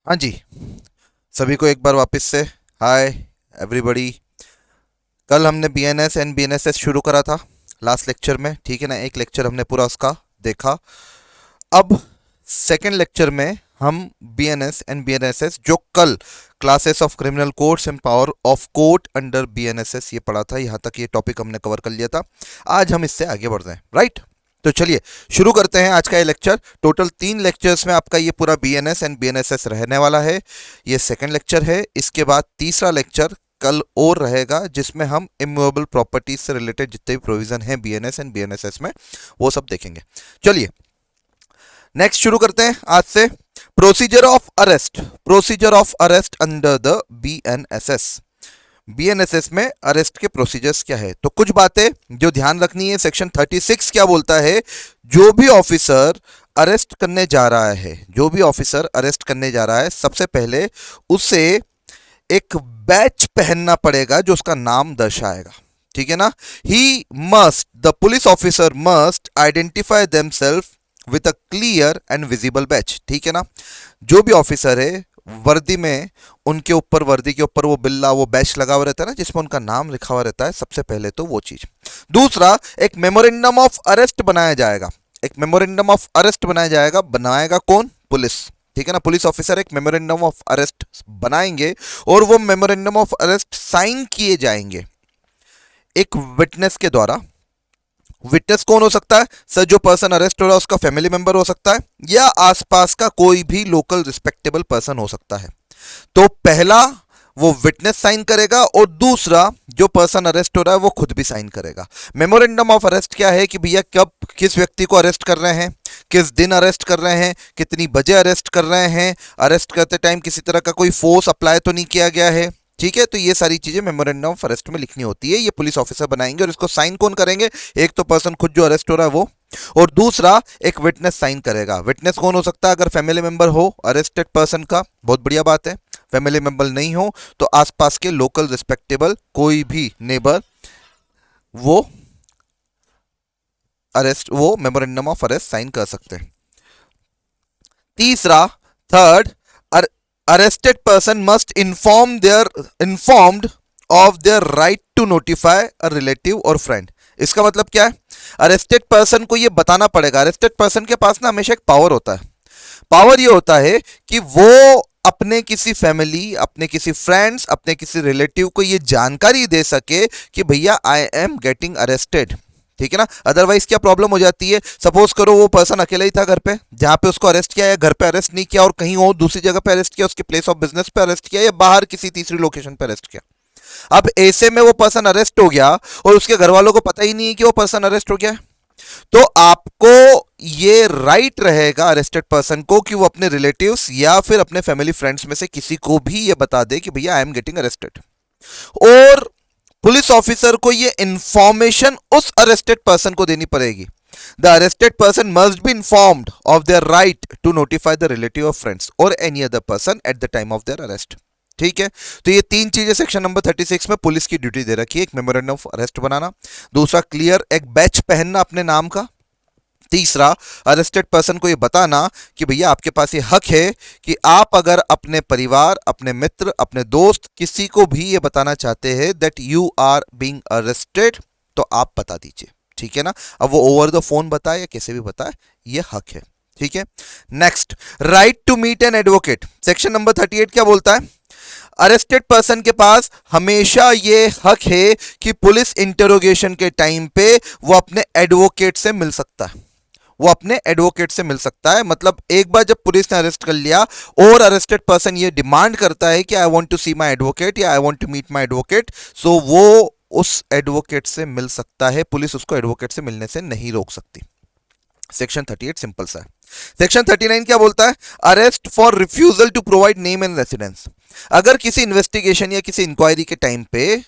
हाँ जी। सभी को एक बार वापस से हाय एवरीबॉडी। कल हमने बीएनएस एंड बीएनएसएस शुरू करा था लास्ट लेक्चर में, ठीक है ना। एक लेक्चर हमने पूरा उसका देखा। अब सेकंड लेक्चर में हम बीएनएस एंड बीएनएसएस जो कल classes of criminal courts and power of court under BNSS ये पढ़ा था, यहाँ तक ये टॉपिक हमने कवर कर लिया था। आज हम इससे आगे बढ़ रहे हैं, राइट। तो चलिए शुरू करते हैं आज का ये लेक्चर। टोटल 3 लेक्चर्स में आपका ये पूरा बीएनएस एंड बीएनएसएस रहने वाला है। ये सेकंड लेक्चर है। इसके बाद तीसरा लेक्चर कल और रहेगा जिसमें हम इमूवेबल प्रॉपर्टीज से रिलेटेड जितने भी प्रोविजन हैं बीएनएस एंड बीएनएसएस में वो सब देखेंगे। चलिए नेक्स्ट शुरू करते हैं आज से। Procedure of arrest under the BNSS. BNSS में अरेस्ट के प्रोसीजर्स क्या है, तो कुछ बातें जो ध्यान रखनी है। सेक्शन 36 क्या बोलता है, जो भी ऑफिसर अरेस्ट करने जा रहा है, जो भी ऑफिसर अरेस्ट करने जा रहा है, सबसे पहले उसे एक बैच पहनना पड़ेगा जो उसका नाम दर्शाएगा, ठीक है ना। The police officer must identify themselves with a clear and visible badge, ठीक है ना। जो भी ऑफिसर है वर्दी में, उनके ऊपर वर्दी के ऊपर वो बिल्ला, वो बैच लगा हुआ रहता है ना, जिसमें उनका नाम लिखा हुआ रहता है। सबसे पहले तो वो चीज। दूसरा, एक मेमोरेंडम ऑफ अरेस्ट बनाया जाएगा। एक मेमोरेंडम ऑफ अरेस्ट बनाया जाएगा। बनाएगा कौन? पुलिस, ठीक है ना। पुलिस ऑफिसर एक मेमोरेंडम ऑफ अरेस्ट बनाएंगे और वो मेमोरेंडम ऑफ अरेस्ट साइन किए जाएंगे एक विटनेस के द्वारा। विटनेस कौन हो सकता है सर? जो पर्सन अरेस्ट हो रहा है उसका फैमिली मेंबर हो सकता है या आसपास का कोई भी लोकल रिस्पेक्टेबल पर्सन हो सकता है। तो पहला वो विटनेस साइन करेगा और दूसरा जो पर्सन अरेस्ट हो रहा है वो खुद भी साइन करेगा। मेमोरेंडम ऑफ अरेस्ट क्या है कि भैया कब किस व्यक्ति को अरेस्ट कर रहे हैं, किस दिन अरेस्ट कर रहे हैं, कितनी बजे अरेस्ट कर रहे हैं, अरेस्ट करते टाइम किसी तरह का कोई फोर्स अप्लाई तो नहीं किया गया है, ठीक है। तो ये सारी चीजें मेमोरेंडम ऑफ अरेस्ट में लिखनी होती है। ये पुलिस ऑफिसर बनाएंगे और इसको साइन कौन करेंगे? एक तो पर्सन खुद जो अरेस्ट हो रहा है वो, और दूसरा एक विटनेस साइन करेगा। विटनेस कौन हो सकता है? अगर फैमिली मेंबर हो अरेस्टेड पर्सन का, बहुत बढ़िया बात है। फैमिली मेंबर नहीं हो तो आसपास के लोकल रिस्पेक्टेबल कोई भी नेबर वो मेमोरेंडम ऑफ अरेस्ट साइन कर सकते हैं। तीसरा, third, arrested person must informed of their right to notify a relative और फ्रेंड। इसका मतलब क्या है? अरेस्टेड पर्सन को यह बताना पड़ेगा। अरेस्टेड पर्सन के पास ना हमेशा एक पावर होता है। पावर ये होता है कि वो अपने किसी फैमिली, अपने किसी फ्रेंड्स, अपने किसी रिलेटिव को ये जानकारी दे सके कि भैया आई एम गेटिंग अरेस्टेड, ठीक है ना। अदरवाइज क्या प्रॉब्लम हो जाती है? सपोज करो वो पर्सन अकेला ही था घर पे, जहां पे उसको अरेस्ट किया, या घर पे अरेस्ट नहीं किया और कहीं और दूसरी जगह पे अरेस्ट किया, उसके प्लेस ऑफ बिजनेस पे अरेस्ट किया, या बाहर किसी तीसरी लोकेशन पे अरेस्ट किया। अब ऐसे में वो पर्सन अरेस्ट हो गया और उसके घर वालों को पता ही नहीं है कि वो पर्सन अरेस्ट हो गया है। तो आपको ये राइट रहेगा अरेस्टेड पर्सन को कि वो अपने रिलेटिव्स या फिर अपने फैमिली फ्रेंड्स में से किसी को भी ये बता दे कि भैया आई एम गेटिंग अरेस्टेड। और पुलिस ऑफिसर को ये इंफॉर्मेशन उस अरेस्टेड पर्सन को देनी पड़ेगी। The arrested person must be informed of their right to notify the relative of friends और any other person at the time of their arrest, ठीक है। तो ये 3 चीजें सेक्शन नंबर 36 में पुलिस की ड्यूटी दे रखी है। एक मेमोरेंडम ऑफ अरेस्ट बनाना, दूसरा क्लियर एक बैच पहनना अपने नाम का, तीसरा अरेस्टेड पर्सन को ये बताना कि भैया आपके पास ये हक है कि आप अगर अपने परिवार, अपने मित्र, अपने दोस्त, किसी को भी ये बताना चाहते हैं that you are being arrested तो आप बता दीजिए, ठीक है ना। अब वो ओवर द फोन बताए या कैसे भी बताए, ये हक है, ठीक है। Next, right to meet an advocate. Section number 38 क्या बोलता है? अरेस्टेड पर्सन के पास हमेशा ये हक है कि पुलिस इंटरोगेशन के टाइम पे वो अपने एडवोकेट से मिल सकता है। वो अपने एडवोकेट से मिल सकता है। मतलब एक बार जब पुलिस ने अरेस्ट कर लिया और अरेस्टेड पर्सन ये डिमांड करता है कि I want to see my advocate या I want to meet my advocate, so वो उस एडवोकेट से मिल सकता है। पुलिस उसको एडवोकेट से मिलने से नहीं रोक सकती। सेक्शन 38 सिंपल सा है। सेक्शन 39 क्या बोलता है? Arrest for refusal to provide name and residence. अगर किसी इन्वेस्टिगेशन या किसी इंक्वायरी के टाइम पे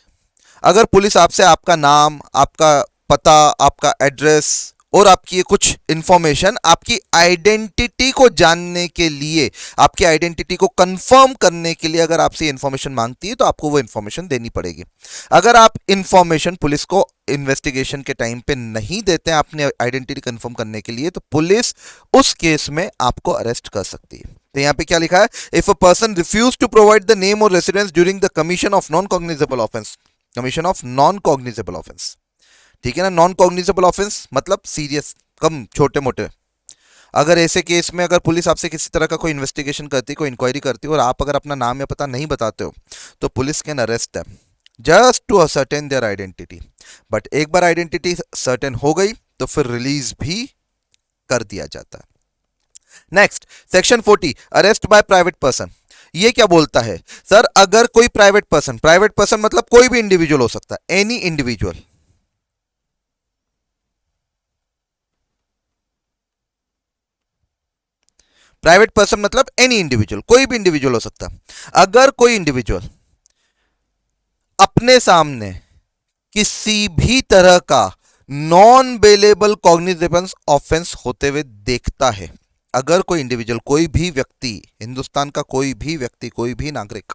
अगर पुलिस आपसे आपका नाम, आपका पता, आपका एड्रेस और आपकी ये कुछ इंफॉर्मेशन आपकी आइडेंटिटी को जानने के लिए, आपकी आइडेंटिटी को कंफर्म करने के लिए अगर आपसे इंफॉर्मेशन मांगती है तो आपको वो इंफॉर्मेशन देनी पड़ेगी। अगर आप इंफॉर्मेशन पुलिस को इन्वेस्टिगेशन के टाइम पे नहीं देते हैं अपनी आइडेंटिटी कंफर्म करने के लिए, तो पुलिस उस केस में आपको अरेस्ट कर सकती है। तो यहां पे क्या लिखा है, if a person refuse to provide the name और residence during the commission of non cognizable offence, commission of non cognizable offence, ठीक है ना। नॉन कॉग्निजेबल ऑफेंस मतलब सीरियस, कम छोटे मोटे। अगर ऐसे केस में अगर पुलिस आपसे किसी तरह का कोई इन्वेस्टिगेशन करती, कोई इंक्वायरी करती है और आप अगर अपना नाम या पता नहीं बताते हो, तो police can arrest them just to ascertain their identity. But एक बार आइडेंटिटी सर्टेन हो गई तो फिर रिलीज भी कर दिया जाता है। Next, section 40, arrest by private person. ये क्या बोलता है सर, अगर कोई प्राइवेट पर्सन मतलब कोई भी इंडिविजुअल हो सकता है, एनी इंडिविजुअल, प्राइवेट पर्सन मतलब एनी इंडिविजुअल, कोई भी इंडिविजुअल हो सकता है। अगर कोई इंडिविजुअल अपने सामने किसी भी तरह का नॉन बेलेबल कॉग्निजेबल ऑफेंस होते हुए देखता है, अगर कोई इंडिविजुअल, कोई भी व्यक्ति, हिंदुस्तान का कोई भी व्यक्ति, कोई भी नागरिक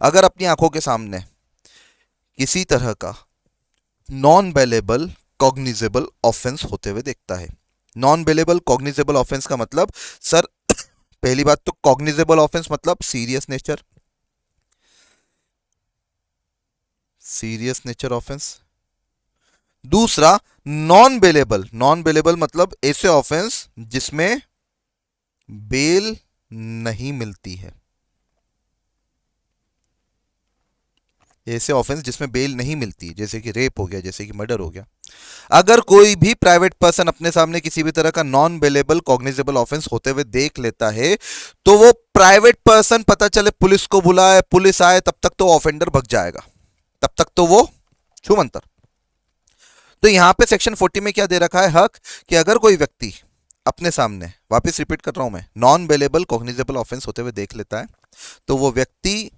अगर अपनी आंखों के सामने किसी तरह का नॉन बेलेबल कॉग्निजेबल ऑफेंस होते हुए देखता है। नॉन बेलेबल कॉग्निजेबल ऑफेंस का मतलब सर, पहली बात तो कॉग्निजेबल ऑफेंस मतलब सीरियस नेचर ऑफेंस। दूसरा, नॉन बेलेबल मतलब ऐसे ऑफेंस जिसमें बेल नहीं मिलती है, ऐसे ऑफेंस जिसमें बेल नहीं मिलती, जैसे कि रेप हो गया, जैसे कि मर्डर हो गया। अगर कोई भी प्राइवेट पर्सन अपने सामने किसी भी तरह का नॉन बेलेबल कॉग्निजेबल ऑफेंस होते हुए देख लेता है, तो वो प्राइवेट पर्सन, पता चले पुलिस को बुलाए, पुलिस आए, तब तक तो ऑफेंडर भग जाएगा, तब तक तो वो छूमंतर। तो यहां पे सेक्शन 40 में क्या दे रखा है हक, कि अगर कोई व्यक्ति अपने सामने, वापस रिपीट कर रहा हूं मैं, नॉन बेलेबल कॉग्निजेबल ऑफेंस होते हुए देख लेता है, तो वो व्यक्ति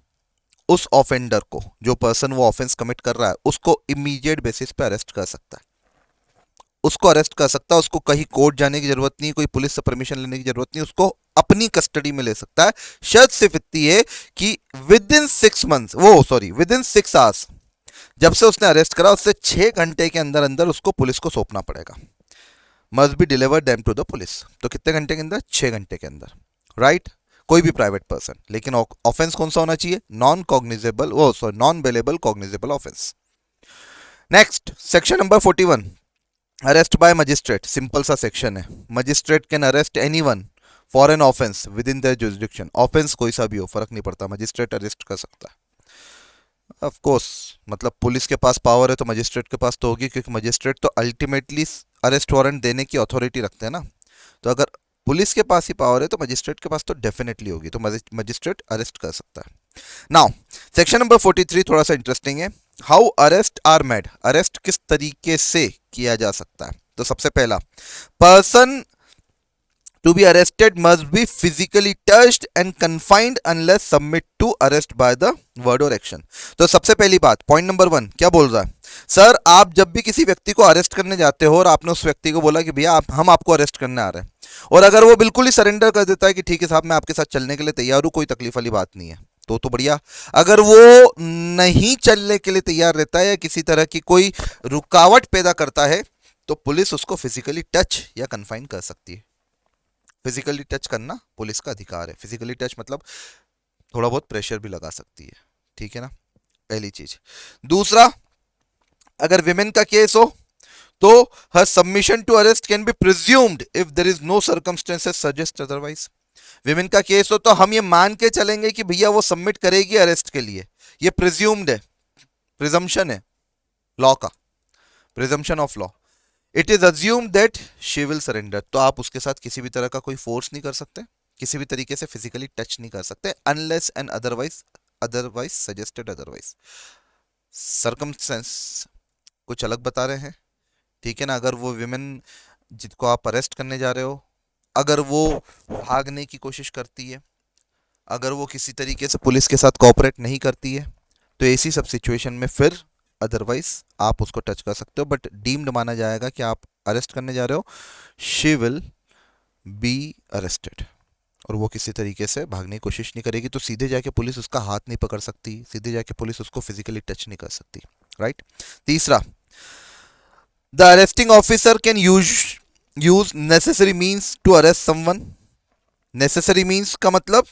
उस ऑफेंडर को, जो पर्सन वो ऑफेंस कमिट कर रहा है, उसको इमीडिएट बेसिस पे अरेस्ट कर सकता है, उसको अरेस्ट कर सकता है। उसको कहीं कोर्ट जाने की जरूरत नहीं, कोई पुलिस से परमिशन लेने की जरूरत नहीं, उसको अपनी कस्टडी में ले सकता है। शर्त सिर्फ इतनी है कि with in 6 months, with in 6 hours, जब से उसने अरेस्ट करा उससे 6 घंटे के अंदर अंदर उसको पुलिस को सौंपना पड़ेगा। Must be delivered them to the police. तो कितने घंटे के अंदर? 6 घंटे के अंदर, राइट। कोई भी प्राइवेट पर्सन, लेकिन ऑफेंस कौन सा होना चाहिए? Non bailable cognizable offence. Next, section number 41, arrest by magistrate. Simple सा सेक्शन है। Magistrate can arrest anyone for an offence within their jurisdiction. Offence कोई सा भी हो, फर्क नहीं पड़ता, मजिस्ट्रेट अरेस्ट कर सकता है। ऑफ कोर्स, मतलब पुलिस के पास पावर है तो मजिस्ट्रेट के पास तो होगी, क्योंकि मजिस्ट्रेट तो अल्टीमेटली अरेस्ट वारंट देने की अथॉरिटी रखते हैं ना। तो अगर पुलिस के पास ही पावर है तो मजिस्ट्रेट के पास तो डेफिनेटली होगी, तो मजिस्ट्रेट अरेस्ट कर सकता है। नाउ, सेक्शन नंबर 43 थोड़ा सा इंटरेस्टिंग है। How arrest are made. Arrest किस तरीके से किया जा सकता है? तो सबसे पहला, person to be arrested must be physically touched and confined unless submit to arrest by the word or action। तो सबसे पहली बात, पॉइंट नंबर 1 क्या बोल रहा है? सर, आप जब भी किसी व्यक्ति को अरेस्ट करने जाते हो और आपने उस व्यक्ति को बोला कि भैया हम आपको अरेस्ट करने आ रहे हैं, और अगर वो बिल्कुल ही सरेंडर कर देता है कि ठीक है साहब, मैं आपके साथ चलने के लिए तैयार हूं, कोई तकलीफ वाली बात नहीं है, तो बढ़िया। अगर वो नहीं चलने के लिए तैयार रहता है या किसी तरह की कोई रुकावट पैदा करता है, तो पुलिस उसको फिजिकली टच या कन्फाइन कर सकती है। फिजिकली टच करना पुलिस का अधिकार है। फिजिकली टच मतलब थोड़ा बहुत प्रेशर भी लगा सकती है, ठीक है ना, पहली चीज। दूसरा, अगर विमेन का केस हो तो her submission to arrest can be presumed if there is no circumstances suggest otherwise. Women का केस हो तो हम ये मान के चलेंगे कि भैया वो सबमिट करेगी अरेस्ट के लिए, ये प्रिज्यूम्ड है, प्रिजम्पशन है लॉ का, presumption of law. It is assume that she will surrender. तो आप उसके साथ किसी भी तरह का कोई फोर्स नहीं कर सकते, किसी भी तरीके से फिजिकली टच नहीं कर सकते, unless and otherwise suggested otherwise. Circumstance कुछ अलग बता रहे हैं, ठीक है ना। अगर वो विमेन जिसको आप अरेस्ट करने जा रहे हो, अगर वो भागने की कोशिश करती है, अगर वो किसी तरीके से पुलिस के साथ कोऑपरेट नहीं करती है, तो ऐसी सब सिचुएशन में फिर अदरवाइज आप उसको टच कर सकते हो, बट डीम्ड माना जाएगा कि आप अरेस्ट करने जा रहे हो, शी विल बी अरेस्टेड। और वो किसी तरीके से भागने की कोशिश नहीं करेगी, तो सीधे जाके पुलिस उसका हाथ नहीं पकड़ सकती, सीधे जाके पुलिस उसको फिजिकली टच नहीं कर सकती, राइट। तीसरा, the arresting officer can use necessary means to arrest someone. Necessary means का मतलब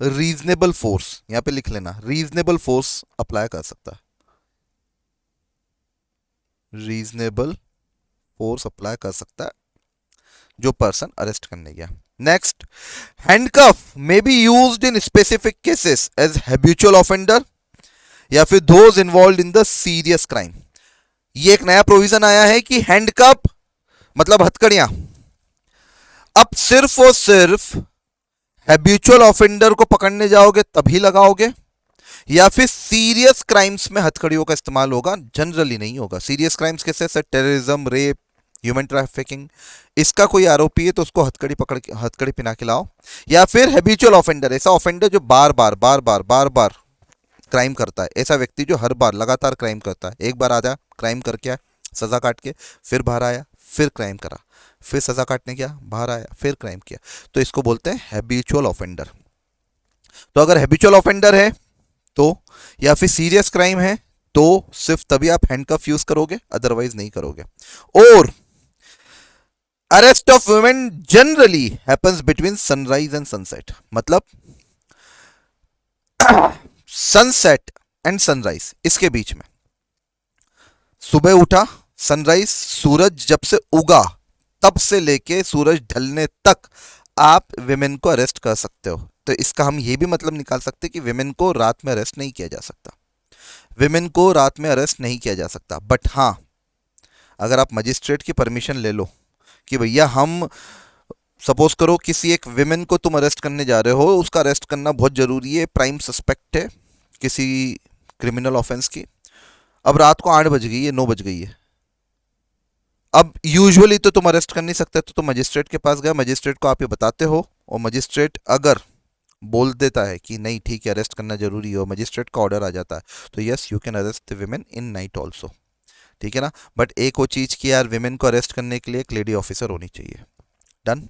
रीजनेबल फोर्स, यहां पे लिख लेना, रीजनेबल फोर्स अप्लाई कर सकता है, रीजनेबल फोर्स अप्लाई कर सकता है जो पर्सन अरेस्ट करने गया। Next, handcuff may be used in specific cases as habitual offender या फिर those involve in the serious crime. ये एक नया प्रोविजन आया है कि हैंडकफ मतलब हथकड़ियां अब सिर्फ और सिर्फ हैबिचुअल ऑफेंडर को पकड़ने जाओगे तभी लगाओगे, या फिर सीरियस क्राइम्स में हथकड़ियों का इस्तेमाल होगा, जनरली नहीं होगा। सीरियस क्राइम्स कैसे, sir terrorism, rape, human trafficking, इसका कोई आरोपी है तो उसको हथकड़ी पकड़ के हथकड़ी पिना के लाओ। या फिर हैबिचुअल ऑफेंडर, ऐसा ऑफेंडर जो बार बार क्राइम करता है, ऐसा व्यक्ति जो हर बार लगातार क्राइम करता है, एक बार आया क्राइम करके आया, सजा काट के, फिर बाहर आया, फिर क्राइम करा, फिर सजा काटने गया, बाहर आया, फिर क्राइम किया, तो इसको बोलते हैं हैबिचुअल ऑफेंडर। तो अगर हैबिचुअल ऑफेंडर है तो, या फिर सीरियस क्राइम है तो सिर्फ तभी आप हैंडकफ यूज करोगे, अदरवाइज नहीं करोगे। और arrest of women generally happens between sunrise and sunset, मतलब सनसेट एंड सनराइज, इसके बीच में, सुबह उठा, सनराइज, सूरज जब से उगा तब से लेके सूरज ढलने तक आप विमेन को अरेस्ट कर सकते हो। तो इसका हम ये भी मतलब निकाल सकते हैं कि विमेन को रात में अरेस्ट नहीं किया जा सकता, विमेन को रात में अरेस्ट नहीं किया जा सकता। बट हाँ, अगर आप मजिस्ट्रेट की परमिशन ले लो कि भैया हम, सपोज करो किसी एक विमेन को तुम अरेस्ट करने जा रहे हो, उसका अरेस्ट करना बहुत जरूरी है, प्राइम सस्पेक्ट है किसी क्रिमिनल ऑफेंस की, अब रात को 8 बज गई है, 9 बज गई है, अब यूजुअली तो तुम अरेस्ट कर नहीं सकते, तो तुम मजिस्ट्रेट के पास गए, मजिस्ट्रेट को आप ये बताते हो, और मजिस्ट्रेट अगर बोल देता है कि नहीं ठीक है अरेस्ट करना जरूरी है, और मजिस्ट्रेट का ऑर्डर आ जाता है, तो yes you can arrest the women in night also, ठीक है ना। बट एक वो चीज़ की यार, विमेन को अरेस्ट करने के लिए एक लेडी ऑफिसर होनी चाहिए। डन,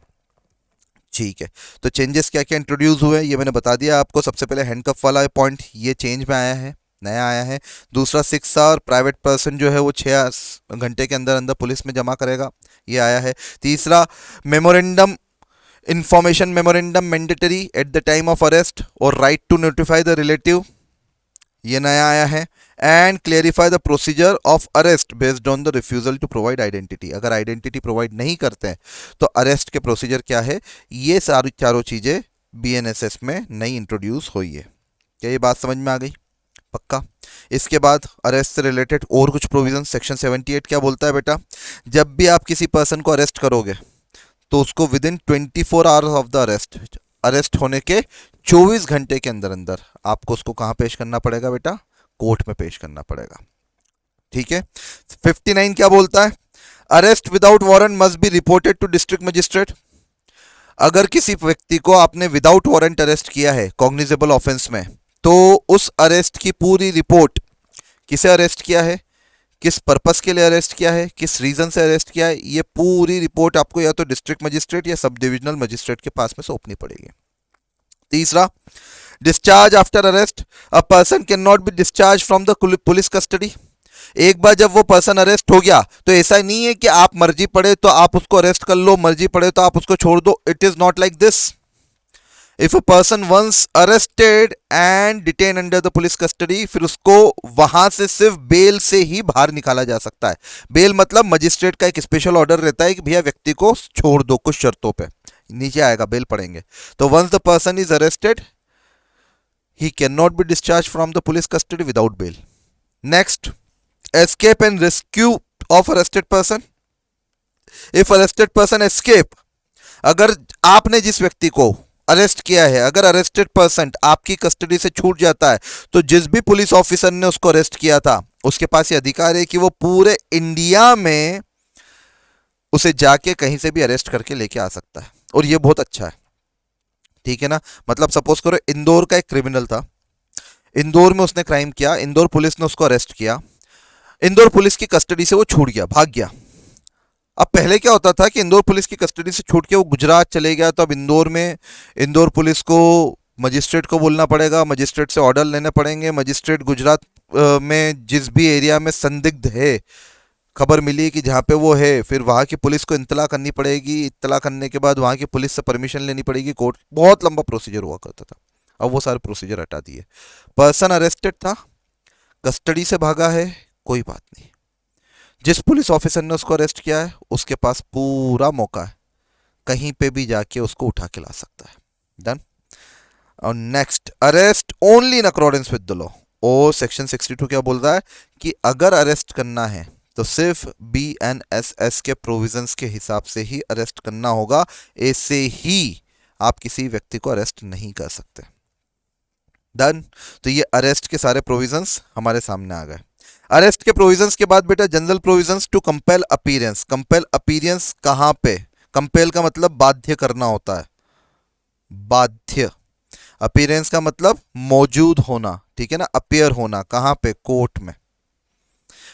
ठीक है। तो चेंजेस क्या क्या इंट्रोड्यूस हुए ये मैंने बता दिया आपको। सबसे पहले हैंडकफ वाला पॉइंट ये चेंज में आया है, नया आया है। दूसरा 6 आवर प्राइवेट पर्सन जो है वो 6 घंटे के अंदर अंदर पुलिस में जमा करेगा, ये आया है। तीसरा, memorandum, information memorandum mandatory at the time of arrest और right to notify the relative, ये नया आया है। And clarify the procedure of arrest based on the refusal to provide identity, अगर आइडेंटिटी प्रोवाइड नहीं करते हैं तो अरेस्ट के प्रोसीजर क्या है, ये सारी चारों चीज़ें बीएनएसएस में नई इंट्रोड्यूस हुई है। क्या ये बात समझ में आ गई? पक्का। इसके बाद अरेस्ट से रिलेटेड और कुछ प्रोविजन, सेक्शन 78 क्या बोलता है बेटा, जब भी आप किसी पर्सन को अरेस्ट करोगे तो उसको with in 24 hours of the arrest होने के 24 घंटे के अंदर अंदर आपको उसको कहाँ पेश करना पड़ेगा बेटा, कोर्ट में पेश करना पड़ेगा, ठीक है। 59 क्या बोलता है, arrest without warrant must be reported to district magistrate. अगर किसी व्यक्ति को आपने विदाउट वारंट अरेस्ट किया है कॉग्निजेबल ऑफेंस में, तो उस अरेस्ट की पूरी रिपोर्ट, किसे अरेस्ट किया है, किस पर्पस के लिए अरेस्ट किया है, किस रीजन से अरेस्ट किया है, ये पूरी रिपोर्ट आपको या तो डिस्ट्रिक्ट मजिस्ट्रेट या सब डिविजनल मजिस्ट्रेट के पास में सौंपनी पड़ेगी। तीसरा, discharge after arrest, a person can not be discharge from the police custody. एक बार जब वो पर्सन अरेस्ट हो गया तो ऐसा नहीं है कि आप मर्जी पड़े तो आप उसको अरेस्ट कर लो, मर्जी पड़े तो आप उसको छोड़ दो, it is not like this. If a person once arrested and detain under the police custody, फिर उसको वहां से सिर्फ बेल से ही बाहर निकाला जा सकता है। बेल मतलब मजिस्ट्रेट का एक स्पेशल ऑर्डर रहता है कि भैया व्यक्ति को छोड़ दो कुछ शर्तों पे, नीचे आएगा बेल पढ़ेंगे। तो once the person is arrested he cannot be discharged from the police custody without bail. Next, escape and rescue of arrested person. If arrested person escape, अगर आपने जिस व्यक्ति को अरेस्ट किया है, अगर अरेस्टेड पर्सन आपकी कस्टडी से छूट जाता है, तो जिस भी पुलिस ऑफिसर ने उसको अरेस्ट किया था उसके पास ये अधिकार है कि वो पूरे इंडिया में उसे जाके कहीं से भी अरेस्ट करके लेके आ सकता है, और ये बहुत अच्छा है, ठीक है ना। मतलब सपोज करो इंदौर का एक क्रिमिनल था, इंदौर में उसने क्राइम किया, इंदौर पुलिस ने उसको अरेस्ट किया, इंदौर पुलिस की कस्टडी से वो छूट गया, भाग गया, अब पहले क्या होता था कि इंदौर पुलिस की कस्टडी से छूट के वो गुजरात चले गया, तो अब इंदौर में इंदौर पुलिस को मजिस्ट्रेट को बोलना पड़ेगा, मजिस्ट्रेट से ऑर्डर लेने पड़ेंगे, मजिस्ट्रेट गुजरात में जिस भी एरिया में संदिग्ध है, खबर मिली कि जहाँ पे वो है, फिर वहाँ की पुलिस को इत्तला करनी पड़ेगी, इत्तला करने के बाद वहाँ की पुलिस से परमिशन लेनी पड़ेगी, कोर्ट, बहुत लंबा प्रोसीजर हुआ करता था। अब वो सारे प्रोसीजर हटा दिए। पर्सन अरेस्टेड था, कस्टडी से भागा है, कोई बात नहीं, जिस पुलिस ऑफिसर ने उसको अरेस्ट किया है उसके पास पूरा मौका है, कहीं पे भी जाके उसको उठा के ला सकता है। डन। और next, arrest only in accordance with the law. और सेक्शन 62 क्या बोल रहा है कि अगर अरेस्ट करना है तो सिर्फ BNSS के प्रोविजंस के हिसाब से ही अरेस्ट करना होगा, ऐसे ही आप किसी व्यक्ति को अरेस्ट नहीं कर सकते। डन। तो ये अरेस्ट के सारे प्रोविजंस हमारे सामने आ गए। अरेस्ट के प्रोविजंस के बाद बेटा general provisions to compel appearance. Compel appearance कहाँ पे? कंपेल का मतलब बाध्य करना होता है, बाध्य। अपीयरेंस का मतलब मौजूद होना, ठीक है ना, अपीयर होना, कहाँ पे? कोर्ट में।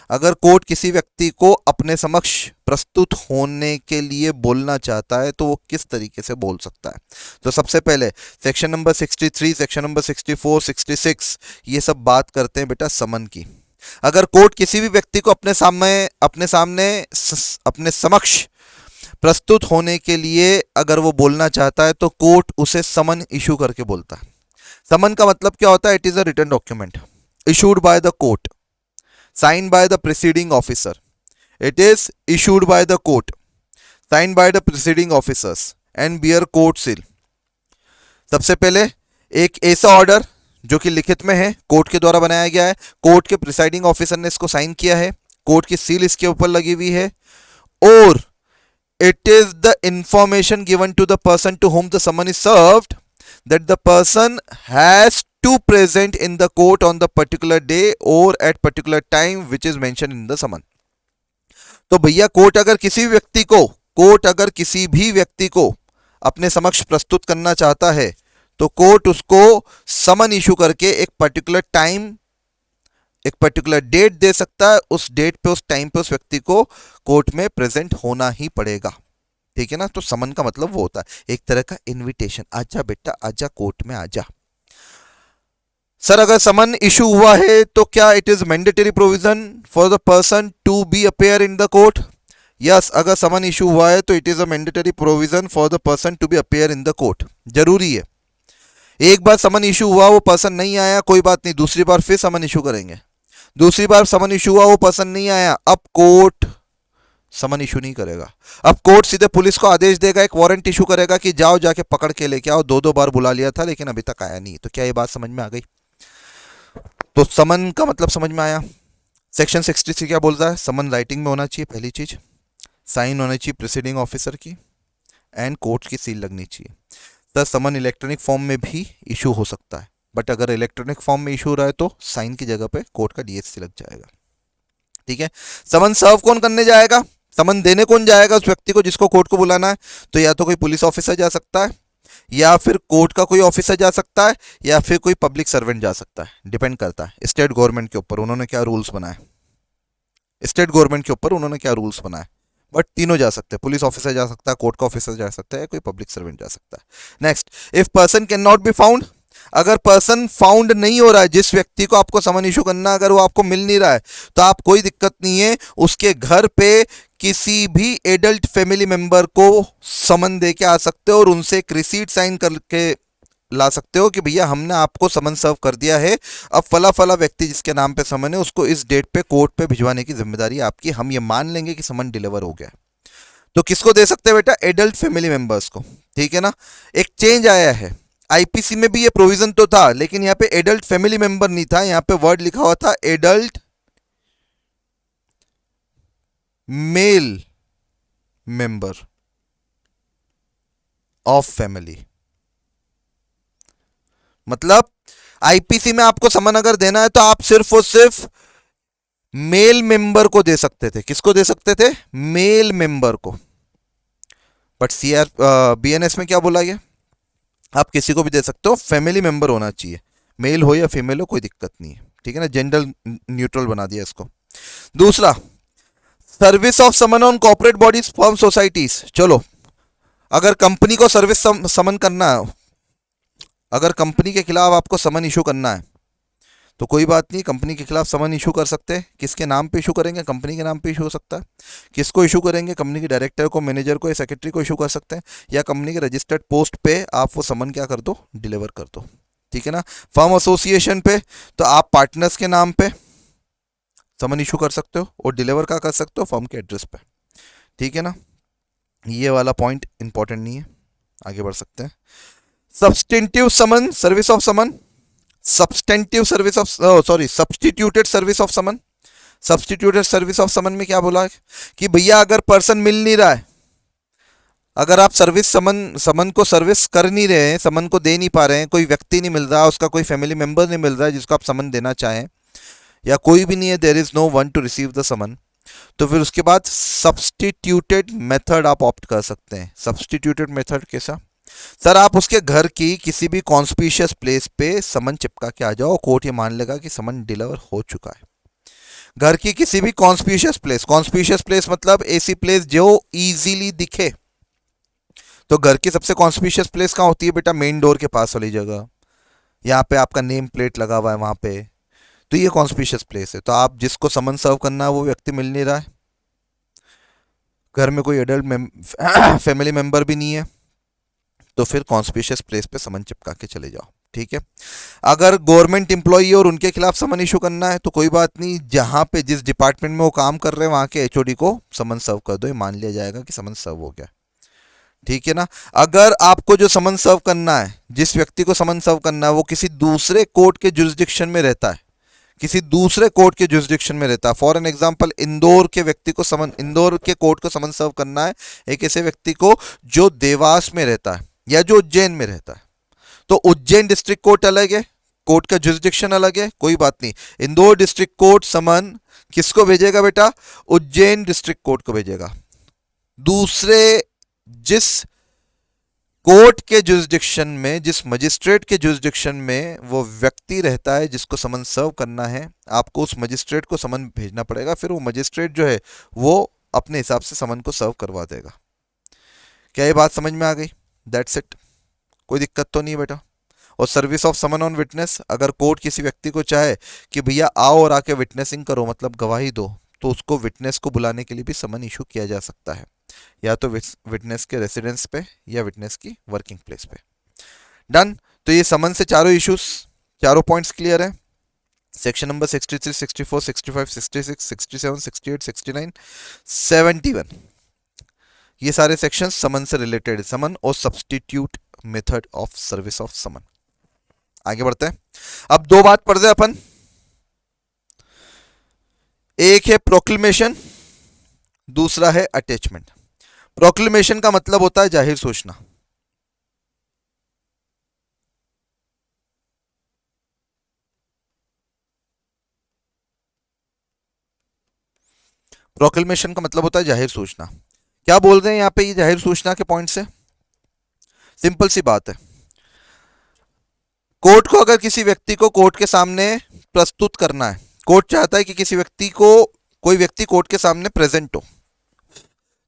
अगर कोर्ट किसी व्यक्ति को अपने समक्ष प्रस्तुत होने के लिए बोलना चाहता है तो वो किस तरीके से बोल सकता है? तो सबसे पहले सेक्शन नंबर 63, सेक्शन नंबर 64, 66 ये सब बात करते हैं बेटा समन की। अगर कोर्ट किसी भी व्यक्ति को अपने समक्ष प्रस्तुत होने के लिए अगर वो बोलना चाहता है तो कोर्ट उसे समन इशू करके बोलता है। समन का मतलब क्या होता है? It is a written document issued by the court, signed by the preceding officer. It is issued by the court, signed by the preceding officers and bear court seal. सबसे पहले एक ऐसा ऑर्डर जो कि लिखित में है, कोर्ट के द्वारा बनाया गया है, कोर्ट के प्रिसाइडिंग ऑफिसर ने इसको साइन किया है, कोर्ट की सील इसके ऊपर लगी हुई है, और it is the information given to the person to whom the summon is served that the person has to present in the court on the particular day or at particular time which is mentioned in the summon. तो भैया court अगर किसी भी व्यक्ति को अपने समक्ष प्रस्तुत करना चाहता है तो कोर्ट उसको समन इशू करके एक पर्टिकुलर टाइम, एक पर्टिकुलर डेट दे सकता है, उस डेट पे, उस टाइम पे उस व्यक्ति को कोर्ट में प्रेजेंट होना ही पड़ेगा, ठीक है ना। तो समन का मतलब वो होता है एक तरह का इनविटेशन, आजा बेटा आजा, कोर्ट में आजा। सर अगर समन इशू हुआ है तो क्या it is mandatory provision for the person to be appear in the court? Yes, अगर समन इशू हुआ है तो it is a mandatory provision for the person to be appear in the court. जरूरी है। एक बार समन इशू हुआ, वो person नहीं आया, कोई बात नहीं, दूसरी बार फिर समन इशू करेंगे। दूसरी बार समन इशू हुआ, वो पर्सन नहीं आया, अब कोर्ट समन इशू नहीं करेगा। अब कोर्ट सीधे पुलिस को आदेश देगा, एक वारंट इशू करेगा कि जाओ जाके पकड़ के लेके आओ, दो बार बुला लिया था लेकिन अभी तक आया नहीं। तो क्या ये बात समझ में आ गई? तो समन का मतलब समझ में आया। सेक्शन 63 क्या बोल रहा है? समन राइटिंग में होना चाहिए, पहली चीज, साइन होना चाहिए प्रिसीडिंग ऑफिसर की, एंड कोर्ट की सील लगनी चाहिए। सर समन इलेक्ट्रॉनिक फॉर्म में भी इशू हो सकता है, बट अगर इलेक्ट्रॉनिक फॉर्म में इशू हो रहा है तो साइन की जगह पे कोर्ट का DSC लग जाएगा, ठीक है। समन सर्व कौन करने जाएगा? समन देने कौन जाएगा उस व्यक्ति को जिसको कोर्ट को बुलाना है? तो या तो कोई पुलिस ऑफिसर जा सकता है, या फिर कोर्ट का कोई ऑफिसर जा सकता है, या फिर कोई पब्लिक सर्वेंट जा सकता है। डिपेंड करता है स्टेट गवर्नमेंट के ऊपर, उन्होंने क्या रूल्स बनाए, स्टेट गवर्नमेंट के ऊपर उन्होंने क्या रूल्स बनाए। बट तीनों जा सकते हैं, पुलिस ऑफिसर जा सकता है, कोर्ट का ऑफिसर जा सकता है, कोई पब्लिक सर्वेंट जा सकता है। Next, if person can not be found, अगर पर्सन फाउंड नहीं हो रहा है, जिस व्यक्ति को आपको समन इशू करना, अगर वो आपको मिल नहीं रहा है, तो आप कोई दिक्कत नहीं है, उसके घर पे किसी भी एडल्ट फैमिली मेंबर को समन दे के आ सकते हो और उनसे एक रिसीट साइन करके ला सकते हो कि भैया हमने आपको समन सर्व कर दिया है, अब फला फला व्यक्ति जिसके नाम पे समन है उसको इस डेट पे कोर्ट पे भिजवाने की जिम्मेदारी आपकी, हम ये मान लेंगे कि समन डिलीवर हो गया। तो किसको दे सकते हैं बेटा? एडल्ट फैमिली मेंबर्स को, ठीक है ना। एक चेंज आया है, आईपीसी में भी ये प्रोविजन तो था लेकिन यहाँ पे एडल्ट फैमिली मेंबर नहीं था, यहाँ पे वर्ड लिखा हुआ था adult male member of family. मतलब आईपीसी में आपको समन अगर देना है तो आप सिर्फ और सिर्फ मेल मेंबर को दे सकते थे। किसको दे सकते थे? मेल मेंबर को। बट BNS में क्या बोला गया? आप किसी को भी दे सकते हो, फैमिली मेंबर होना चाहिए, मेल हो या फीमेल हो कोई दिक्कत नहीं है, ठीक है ना। जेंडर न्यूट्रल बना दिया इसको। दूसरा, service of summon on corporate bodies firm societies. चलो, अगर कंपनी को सर्विस समन करना है, अगर कंपनी के खिलाफ आपको समन इशू करना है तो कोई बात नहीं, कंपनी के खिलाफ समन इशू कर सकते हैं। किसके नाम पे इशू करेंगे? कंपनी के नाम पे इशू हो सकता है। किसको इशू करेंगे? कंपनी के डायरेक्टर को, मैनेजर को या सेक्रेटरी को इशू कर सकते हैं, या कंपनी के रजिस्टर्ड पोस्ट पे आप वो समन क्या कर दो, डिलीवर कर दो। ठीक है ना। फर्म एसोसिएशन पे तो आप पार्टनर्स के नाम पे समन इशू कर सकते हो और डिलीवर का कर सकते हो फर्म के एड्रेस पे। ठीक है ना, ये वाला पॉइंट इंपॉर्टेंट नहीं है, आगे बढ़ सकते हैं। Substantive summon, service of summon, substantive service of substituted service of summon. Substituted service of summon में क्या बोला है कि भैया अगर पर्सन मिल नहीं रहा है, अगर आप सर्विस समन को सर्विस कर नहीं रहे हैं, समन को दे नहीं पा रहे हैं, कोई व्यक्ति नहीं मिल रहा, उसका कोई फैमिली मेंबर नहीं मिल रहा है जिसको आप समन देना चाहें, या कोई भी नहीं है, there is no one to receive the summon, तो फिर उसके बाद सब्सटीट्यूटेड मेथड आप ऑप्ट कर सकते हैं। सब्सटीट्यूटेड मेथड कैसा? सर आप उसके घर की किसी भी कॉन्स्पिशियस प्लेस पे समन चिपका के आ जाओ, कोर्ट ये मान लेगा कि समन डिलीवर हो चुका है। घर की किसी भी कॉन्स्पिशियस प्लेस मतलब ऐसी प्लेस जो इजीली दिखे। तो घर की सबसे कॉन्स्पिशियस प्लेस कहाँ होती है बेटा? मेन डोर के पास वाली जगह, यहाँ पे आपका नेम प्लेट लगा हुआ है वहां पे, तो ये कॉन्स्पिशियस प्लेस है। तो आप जिसको समन सर्व करना है वो व्यक्ति मिल नहीं रहा है, घर में कोई एडल्ट फैमिली मेंबर भी नहीं है, तो फिर कॉन्स्पिशियस प्लेस पे समन चिपका के चले जाओ। ठीक है। अगर गवर्नमेंट एम्प्लॉई और उनके खिलाफ समन इशू करना है तो कोई बात नहीं, जहां पे जिस डिपार्टमेंट में वो काम कर रहे हैं वहां के एचओडी को समन सर्व कर दो, ये मान लिया जाएगा कि समन सर्व हो गया। ठीक है ना। अगर आपको जो समन सर्व करना है, जिस व्यक्ति को समन सर्व करना है, वो किसी दूसरे कोर्ट के जुरिस्डिक्शन में रहता है, किसी दूसरे कोर्ट के जुरिस्डिक्शन में रहता है, फॉर एन एग्जांपल इंदौर के व्यक्ति को इंदौर के कोर्ट को समन सर्व करना है एक ऐसे व्यक्ति को जो देवास में रहता है या जो उज्जैन में रहता है, तो उज्जैन डिस्ट्रिक्ट कोर्ट अलग है, कोर्ट का जुरिस्डिक्शन अलग है, कोई बात नहीं, इंदौर डिस्ट्रिक्ट कोर्ट समन किसको भेजेगा बेटा? उज्जैन डिस्ट्रिक्ट कोर्ट को भेजेगा। दूसरे जिस कोर्ट के जुरिस्डिक्शन में, जिस मजिस्ट्रेट के जुरिस्डिक्शन में वो व्यक्ति रहता है जिसको समन सर्व करना है, आपको उस मजिस्ट्रेट को समन भेजना पड़ेगा, फिर वो मजिस्ट्रेट जो है वो अपने हिसाब से समन को सर्व करवा देगा। क्या ये बात समझ में आ गई? दैट्स इट, कोई दिक्कत तो नहीं है बेटा। और service of summon on witness, अगर कोर्ट किसी व्यक्ति को चाहे कि भैया आओ और आके विटनेसिंग करो, मतलब गवाही दो, तो उसको विटनेस को बुलाने के लिए भी समन इशू किया जा सकता है, या तो विटनेस के रेसिडेंस पे या विटनेस की वर्किंग प्लेस पे। डन। तो ये समन से चारों इश्यूज, चारों पॉइंट्स क्लियर है। सेक्शन नंबर 63, 64, 65, 66, 67, 68, 69, 71, ये सारे सेक्शंस समन से रिलेटेड है, समन और substitute method of service of summon. आगे बढ़ते हैं। अब दो बात पढ़ दे अपन, एक है प्रोक्लेमेशन, दूसरा है अटैचमेंट। प्रोक्लेमेशन का मतलब होता है जाहिर सूचना। प्रोक्लेमेशन का मतलब होता है जाहिर सूचना। क्या बोल रहे हैं यहां पे ये जाहिर सूचना के पॉइंट से? सिंपल सी बात है, कोर्ट को अगर किसी व्यक्ति को कोर्ट के सामने प्रस्तुत करना है, कोर्ट चाहता है कि किसी व्यक्ति को, कोई व्यक्ति कोर्ट के सामने प्रेजेंट हो,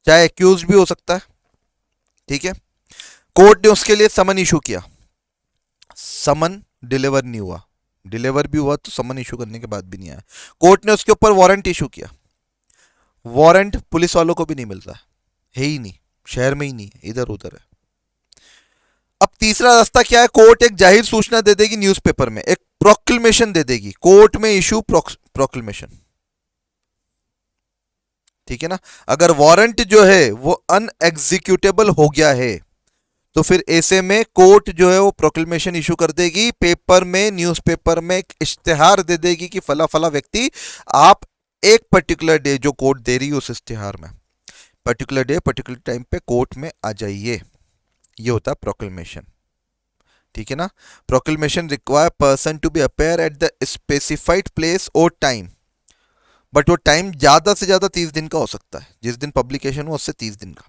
चाहे एक्यूज भी हो सकता है। ठीक है। कोर्ट ने उसके लिए समन इशू किया, समन डिलीवर नहीं हुआ, डिलीवर भी हुआ तो समन इशू करने के बाद भी नहीं आया, कोर्ट ने उसके ऊपर वारंट इशू किया, वारंट पुलिस वालों को भी नहीं मिल रहा है ही नहीं, शहर में ही नहीं है, इधर उधर है। अब तीसरा रास्ता क्या है? कोर्ट एक जाहिर सूचना दे देगी न्यूज़पेपर में, एक प्रोक्लेमेशन दे देगी, कोर्ट में इशू प्रोक्लेमेशन। ठीक है ना। अगर वारंट जो है वो अनएग्जीक्यूटेबल हो गया है तो फिर ऐसे में कोर्ट जो है वो प्रोक्लेमेशन इशू कर देगी, पेपर में, न्यूज़पेपर में एक इश्तिहार दे देगी कि फला फला व्यक्ति आप एक पर्टिकुलर डे जो कोर्ट दे रही है उस इश्तिहार में, पर्टिकुलर डे पर्टिकुलर टाइम पे कोर्ट में आ जाइए, ये होता है प्रोक्लेमेशन। ठीक है ना। Proclamation require person to be appear at the specified place और टाइम, बट वो टाइम ज्यादा से ज्यादा 30 दिन का हो सकता है, जिस दिन पब्लिकेशन हो उससे 30 दिन का।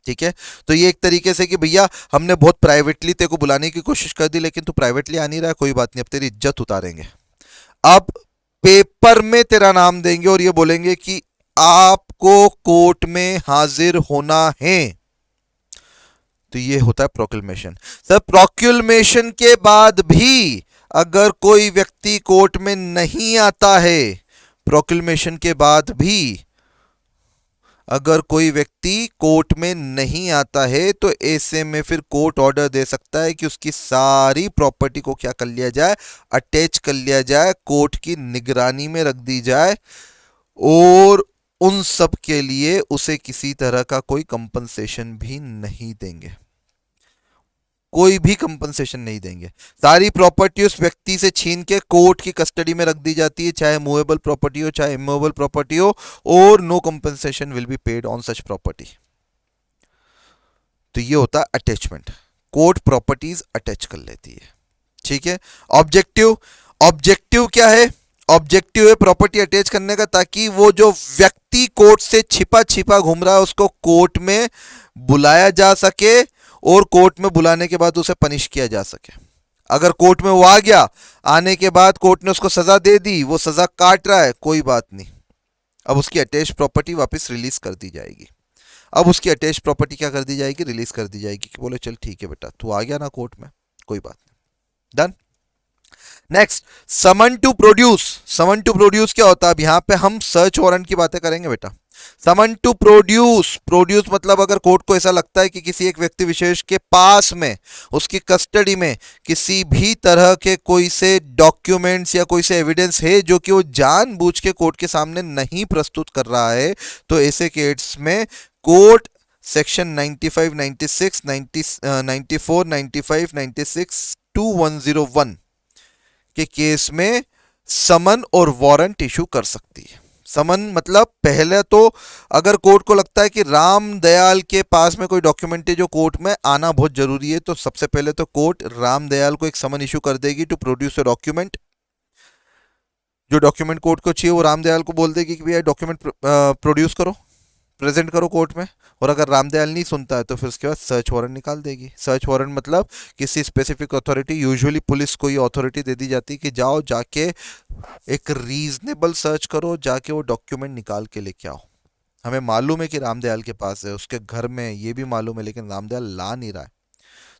ठीक है। तो ये एक तरीके से कि भैया हमने बहुत प्राइवेटली तेरे को बुलाने की कोशिश कर दी लेकिन तू प्राइवेटली आ नहीं रहा है, कोई बात नहीं, अब तेरी इज्जत उतारेंगे, अब पेपर में तेरा नाम देंगे और ये बोलेंगे कि आपको कोर्ट में हाजिर होना है। तो ये होता है प्रोक्लेमेशन। सर प्रोक्लेमेशन के बाद भी अगर कोई व्यक्ति कोर्ट में नहीं आता है, प्रोक्लेमेशन के बाद भी अगर कोई व्यक्ति कोर्ट में नहीं आता है तो ऐसे में फिर कोर्ट ऑर्डर दे सकता है कि उसकी सारी प्रॉपर्टी को क्या कर लिया जाए, अटैच कर लिया जाए, कोर्ट की निगरानी में रख दी जाए, और उन सब के लिए उसे किसी तरह का कोई कंपनसेशन भी नहीं देंगे, कोई भी कंपनसेशन नहीं देंगे। सारी प्रॉपर्टी उस व्यक्ति से छीन के कोर्ट की कस्टडी में रख दी जाती है, चाहे मूवेबल प्रॉपर्टी हो चाहे इमूवेबल प्रॉपर्टी हो, और no compensation will be paid on such property. तो ये होता है अटैचमेंट, कोर्ट प्रॉपर्टीज अटैच कर लेती है। ठीक है। ऑब्जेक्टिव, ऑब्जेक्टिव क्या है? ऑब्जेक्टिव है प्रॉपर्टी अटैच करने का, ताकि वो जो व्यक्ति कोर्ट से छिपा छिपा घूम रहा है उसको कोर्ट में बुलाया जा सके, और कोर्ट में बुलाने के बाद उसे पनिश किया जा सके। अगर कोर्ट में वो आ गया, आने के बाद कोर्ट ने उसको सजा दे दी, वो सजा काट रहा है, कोई बात नहीं, अब उसकी अटैच प्रॉपर्टी वापस रिलीज कर दी जाएगी। अब उसकी अटैच प्रॉपर्टी क्या कर दी जाएगी? रिलीज कर दी जाएगी कि बोले चल ठीक है बेटा, तू आ गया ना कोर्ट में, कोई बात नहीं, done. Next, summon to produce. Summon to produce क्या होता है? अब यहां पे हम सर्च वारंट की बातें करेंगे बेटा। समन टू प्रोड्यूस, प्रोड्यूस मतलब अगर कोर्ट को ऐसा लगता है कि किसी एक व्यक्ति विशेष के पास में, उसकी कस्टडी में किसी भी तरह के कोई से डॉक्यूमेंट्स या कोई से एविडेंस है जो कि वो जानबूझ के कोर्ट के सामने नहीं प्रस्तुत कर रहा है, तो ऐसे केस में कोर्ट सेक्शन 95, 96, 94, 95, 96, 2101 के केस में समन और वारंट इशू कर सकती है। समन मतलब पहले तो अगर कोर्ट को लगता है कि राम दयाल के पास में कोई डॉक्यूमेंट है जो कोर्ट में आना बहुत जरूरी है, तो सबसे पहले तो कोर्ट राम दयाल को एक समन इशू कर देगी टू प्रोड्यूस अ डॉक्यूमेंट। जो डॉक्यूमेंट कोर्ट को चाहिए वो राम दयाल को बोल देगी कि भैया डॉक्यूमेंट प्रोड्यूस करो, प्रेजेंट करो कोर्ट में। और अगर रामदयाल नहीं सुनता है तो फिर उसके बाद सर्च वारंट निकाल देगी। सर्च वारंट मतलब किसी स्पेसिफिक अथॉरिटी, यूजुअली पुलिस को ये अथॉरिटी दे दी जाती है कि जाओ जाके एक रीजनेबल सर्च करो, जाके वो डॉक्यूमेंट निकाल के लेके आओ। हमें मालूम है कि रामदयाल के पास है, उसके घर में, ये भी मालूम है, लेकिन रामदयाल ला नहीं रहा है,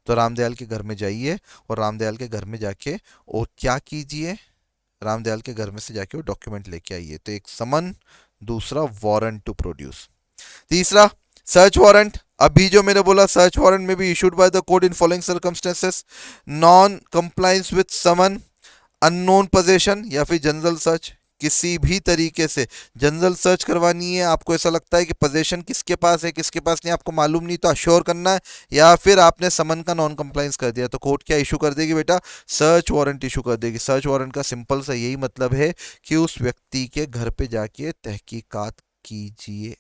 तो रामदयाल के घर में जाइए और रामदयाल के घर में जाके और क्या कीजिए, रामदयाल के घर में से जाके वो डॉक्यूमेंट लेके आइए। तो एक समन, दूसरा वारंट टू प्रोड्यूस। तीसरा सर्च वारंट। अभी जो मैंने बोला सर्च वारंट में भी issued by the court in following circumstances: non compliance with someone, unknown position, या फिर जनरल सर्च। किसी भी तरीके से जनरल सर्च करवानी है, आपको ऐसा लगता है कि पोजीशन किसके पास है किसके पास नहीं आपको मालूम नहीं, तो अश्योर करना है, या फिर आपने समन का नॉन कंप्लायंस कर दिया, तो कोर्ट क्या इशू कर देगी बेटा? सर्च वारंट इशू कर देगी। सर्च वारंट का सिंपल सा यही मतलब है कि उस व्यक्ति के घर पे जाके तहकीकात कीजिए।